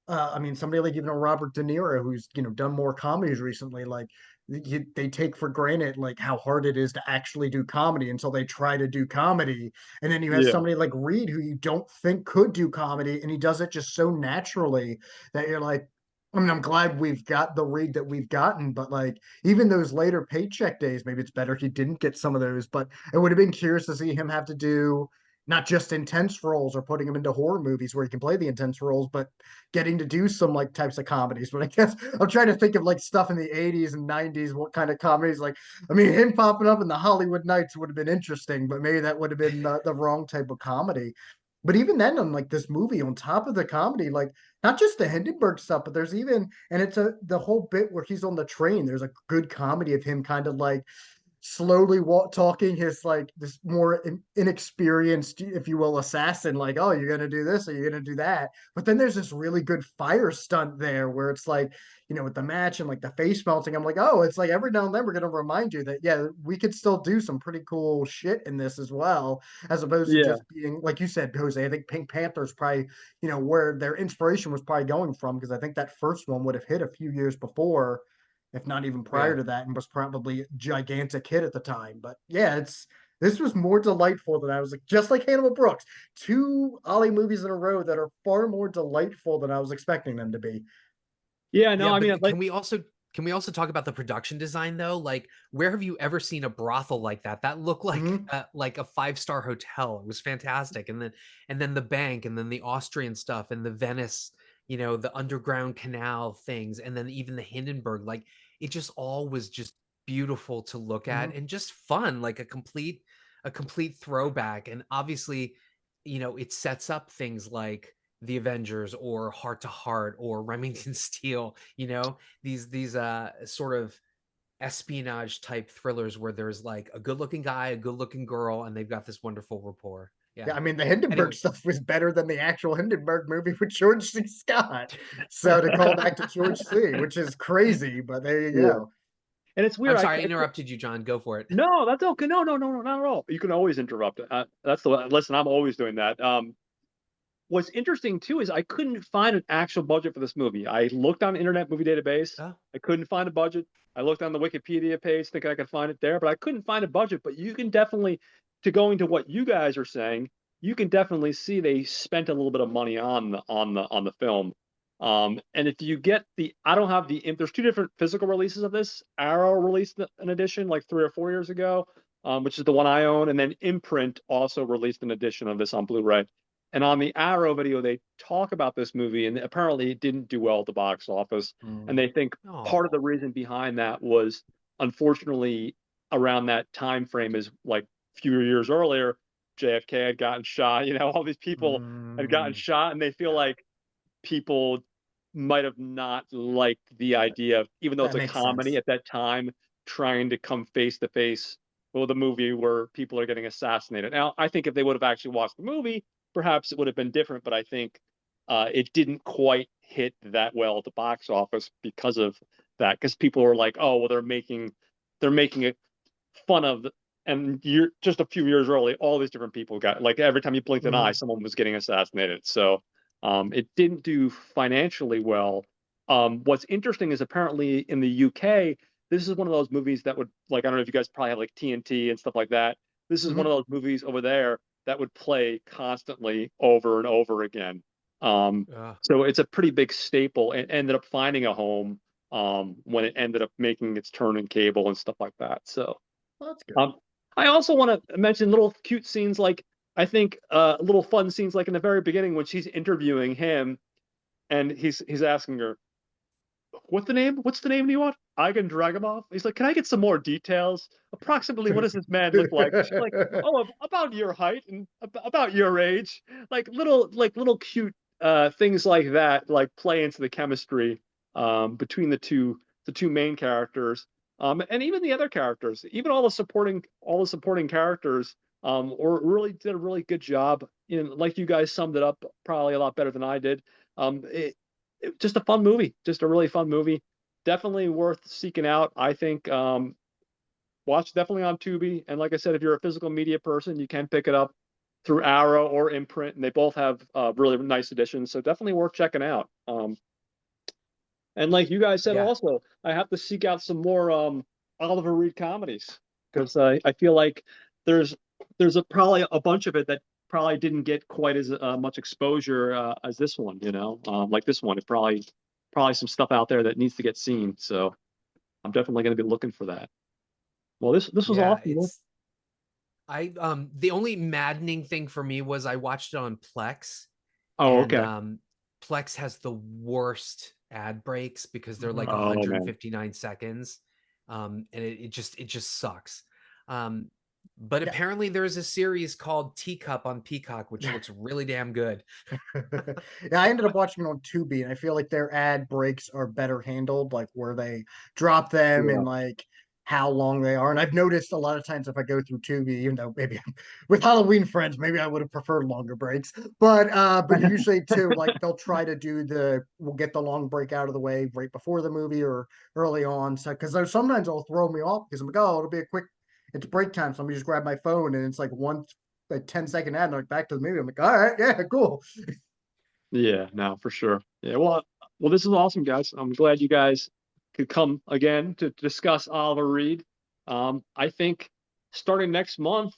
I mean, somebody like even a Robert De Niro, who's done more comedies recently, like they take for granted like how hard it is to actually do comedy until they try to do comedy. And then you have Yeah, somebody like Reed, who you don't think could do comedy, and he does it just so naturally that you're like, I mean, I'm glad we've got the Reed that we've gotten, but like even those later paycheck days, maybe it's better he didn't get some of those. But it would have been curious to see him have to do not just intense roles or putting him into horror movies where he can play the intense roles, but getting to do some like types of comedies. But I guess I'm trying to think of like stuff in the 80s and 90s, what kind of comedies. Like, I mean, him popping up in the Hollywood Nights would have been interesting, but maybe that would have been the wrong type of comedy. But even then, on like this movie, on top of the comedy, like not just the Hindenburg stuff, but there's even, and it's the whole bit where he's on the train. There's a good comedy of him kind of like slowly talking his like this more inexperienced, if you will, assassin, like, oh, you're gonna do this or you're gonna do that. But then there's this really good fire stunt there where it's like, with the match and like the face melting, I'm like, oh, it's like every now and then we're gonna remind you that yeah, we could still do some pretty cool shit in this as well, as opposed to Yeah, just being like you said, Jose. I think Pink Panther's probably, where their inspiration was probably going from, because I think that first one would have hit a few years before, if not even prior Yeah. to that, and was probably a gigantic hit at the time. But yeah, this was more delightful than I was like, just like Hannibal Brooks, two Ollie movies in a row that are far more delightful than I was expecting them to be. yeah. No, Yeah, I mean, but like, can we also talk about the production design though? Like, where have you ever seen a brothel like that? That looked like Mhm. like a five-star hotel. It was fantastic. And then the bank, and then the Austrian stuff, and the Venice, the underground canal things, and then even the Hindenburg. Like, it just all was just beautiful to look at Mhm. and just fun, like a complete throwback. And obviously, it sets up things like the Avengers or Heart to Heart or Remington Steele, these sort of espionage type thrillers where there's like a good-looking guy, a good-looking girl, and they've got this wonderful rapport. Yeah, Yeah. I mean the Hindenburg Anyway, stuff was better than the actual Hindenburg movie with George C. Scott. So to call back to George C., which is crazy, but there you yeah. go. And it's weird. I'm sorry I interrupted you, John. Go for it. No, that's okay. No, no, no, no, not at all. You can always interrupt. That's the listen. I'm always doing that. What's interesting too is I couldn't find an actual budget for this movie. I looked on Internet Movie Database. Oh, I couldn't find a budget. I looked on the Wikipedia page, thinking I could find it there, but I couldn't find a budget. But you can definitely, to going to what you guys are saying, you can definitely see they spent a little bit of money on the film. And if you get I don't have there's two different physical releases of this. Arrow released an edition like 3 or 4 years ago, which is the one I own, and then Imprint also released an edition of this on Blu-ray. And on the Arrow video, they talk about this movie, and apparently it didn't do well at the box office. And Mm. they think part of oh, the reason behind that was, unfortunately, around that time frame is like a few years earlier, JFK had gotten shot. All these people had gotten Mm. shot, and they feel yeah. like people might have not liked the idea of, even though it's That a makes comedy sense. at that time, trying to come face to face with a movie where people are getting assassinated. Now, I think if they would have actually watched the movie, perhaps it would have been different. But I think it didn't quite hit that well at the box office because of that. Because people were like, "Oh, well, they're making it fun of." And you're just a few years early, all these different people got, like, every time you blinked an eye, Mhm. someone was getting assassinated. So it didn't do financially well. What's interesting is apparently in the UK, this is one of those movies that would, like, I don't know if you guys probably have like TNT and stuff like that. This is one of Mhm. those movies over there that would play constantly over and over again. Um, Uh, so it's a pretty big staple, and ended up finding a home when it ended up making its turn in cable and stuff like that. So Well, that's good. um, I also want to mention little cute scenes, like, I think little fun scenes like in the very beginning when she's interviewing him, and he's asking her, "What's the name? What's the name you want?" Ivan Dragamov. He's like, "Can I get some more details? Approximately, what does this man look like?" She's like, "Oh, about your height and about your age." Like little cute things like that, like play into the chemistry between the two main characters, and even the other characters, even all the supporting characters, or really did a really good job. Like you guys summed it up probably a lot better than I did. Just a fun movie, just a really fun movie. Definitely worth seeking out. I think watch definitely on Tubi. And like I said, if you're a physical media person, you can pick it up through Arrow or Imprint, and they both have really nice editions. So definitely worth checking out. And like you guys said, yeah. also, I have to seek out some more Oliver Reed comedies, because I feel like there's there's probably a bunch of it that probably didn't get quite as much exposure as this one. Like this one, it probably some stuff out there that needs to get seen. So I'm definitely going to be looking for that. Well, this was Yeah, awesome. the only maddening thing for me was I watched it on Plex, Oh, and okay. Plex has the worst ad breaks because they're like Mhm. Oh man. 159 seconds. And it just sucks. Um, but Yeah. apparently there's a series called Teacup on Peacock, which looks really damn good. Yeah, I ended up watching it on Tubi, and I feel like their ad breaks are better handled, like where they drop them Yeah. and like how long they are. And I've noticed a lot of times if I go through Tubi, even though maybe with Halloween Friends, maybe I would have preferred longer breaks. But usually too, like they'll try to do we'll get the long break out of the way right before the movie or early on. So because sometimes it'll throw me off because I'm like, oh, it'll be a quick, it's break time. So let me just grab my phone and it's like one like 10-second ad and like back to the movie. I'm like, all right, yeah, cool. Yeah, no, for sure. Yeah, well, this is awesome, guys. I'm glad you guys could come again to discuss Oliver Reed. I think starting next month,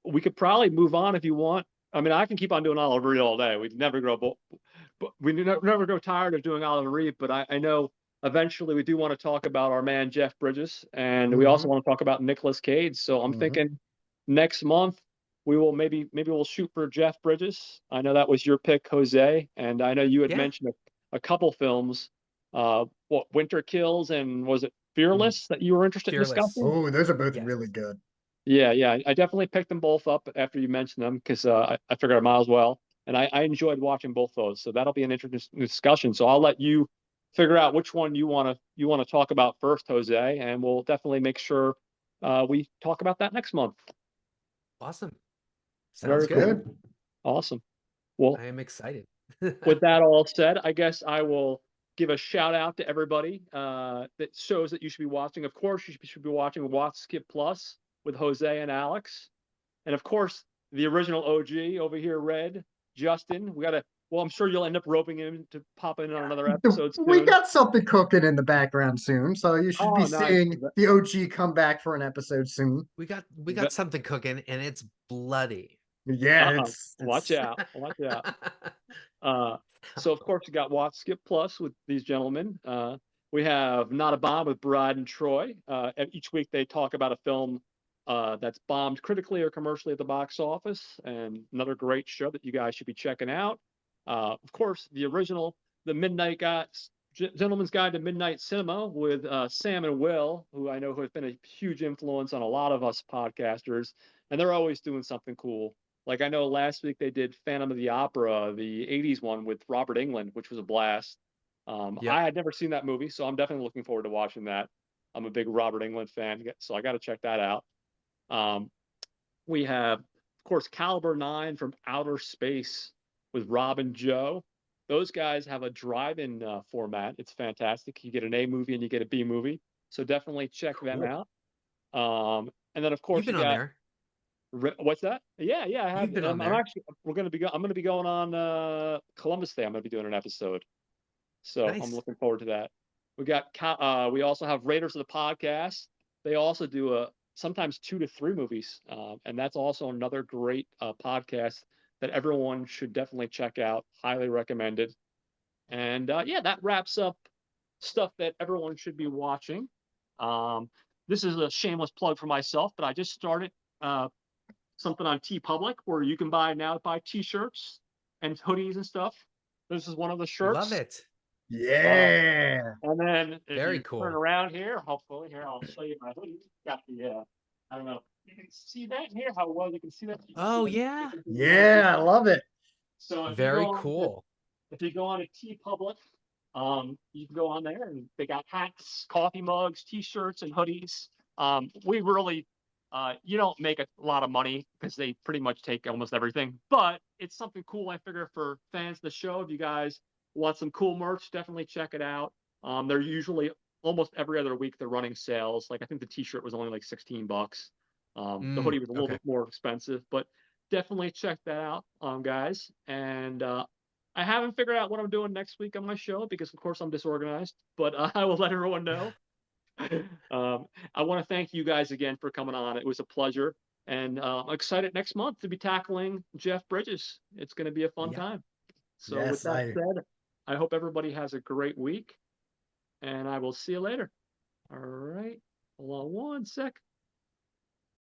we could probably move on if you want. I mean, I can keep on doing Oliver Reed all day. We'd never never grow tired of doing Oliver Reed. But I know eventually we do want to talk about our man Jeff Bridges, and we also Mm-hmm. want to talk about Nicolas Cage. So I'm Mm-hmm. thinking next month we will maybe we'll shoot for Jeff Bridges. I know that was your pick, Jose, and I know you had Yeah. mentioned a couple films, what Winter Kills and was it Mm. Fearless that you were interested in Fearless. discussing? Oh, those are both Yes. really good. Yeah, I definitely picked them both up after you mentioned them because I figured I might as well, and I enjoyed watching both those. So that'll be an interesting discussion. So I'll let you figure out which one you want to talk about first, Jose, and we'll definitely make sure we talk about that next month. Awesome. Sounds Very good. cool. Good. Awesome. Well, I am excited. with that all said, I guess I will give a shout out to everybody that shows that you should be watching. Of course, you should be watching Watch Skip Plus with Jose and Alex. And of course, the original OG over here, Red, Justin. Well, I'm sure you'll end up roping him to pop in on another episode We soon. got something cooking in the background soon, so you should be Oh, nice. seeing the OG come back for an episode soon. We got something cooking and it's bloody. Yeah, Watch it's out. Watch out. Uh, so of course you got Watch Skip Plus with these gentlemen. We have Not a Bomb with Brad and Troy. Each week they talk about a film that's bombed critically or commercially at the box office, and another great show that you guys should be checking out. Of course, the original, the Midnight Guys, Gentleman's Guide to Midnight Cinema with Sam and Will, who I know have been a huge influence on a lot of us podcasters, and they're always doing something cool. Like I know last week they did Phantom of the Opera, the '80s one with Robert Englund, which was a blast. Yep. I had never seen that movie, so I'm definitely looking forward to watching that. I'm a big Robert Englund fan, so I got to check that out. Um, we have, of course, Caliber 9 from Outer Space with Rob and Joe. Those guys have a drive-in format. It's fantastic. You get an A movie and you get a B movie, so definitely check them cool. out. And then of You've course you been on got there. What's that? Yeah, I have. You've been on I'm there. actually I'm gonna be going on Columbus Day. I'm gonna be doing an episode, so I'm Nice. looking forward to that. We also have Raiders of the Podcast. They also do sometimes 2 to 3 movies, and that's also another great podcast that everyone should definitely check out. Highly recommended. And yeah, that wraps up stuff that everyone should be watching. Um, this is a shameless plug for myself, but I just started uh, something on TeePublic where you can buy T-shirts and hoodies and stuff. This is one of the Love shirts. it. Yeah. And then if Very you turn cool. around here, hopefully here I'll show you my hoodie. Got the I don't know. You can see that here. How well you can see that? You can see Oh that. yeah. Yeah, I love it. So Very cool. if you go on to TeePublic, you can go on there and they got hats, coffee mugs, T-shirts, and hoodies. We really, you don't make a lot of money because they pretty much take almost everything, but it's something cool. I figure for fans of the show, if you guys want some cool merch, definitely check it out. They're usually almost every other week they're running sales. Like I think the T-shirt was only like $16. The hoodie was a little Okay. bit more expensive, but definitely check that out, guys. And I haven't figured out what I'm doing next week on my show because, of course, I'm disorganized. But I will let everyone know. I want to thank you guys again for coming on. It was a pleasure, and I'm excited next month to be tackling Jeff Bridges. It's going to be a fun Yeah. time. So, with Yes, that said, I hope everybody has a great week, and I will see you later. All right. Hold on one sec.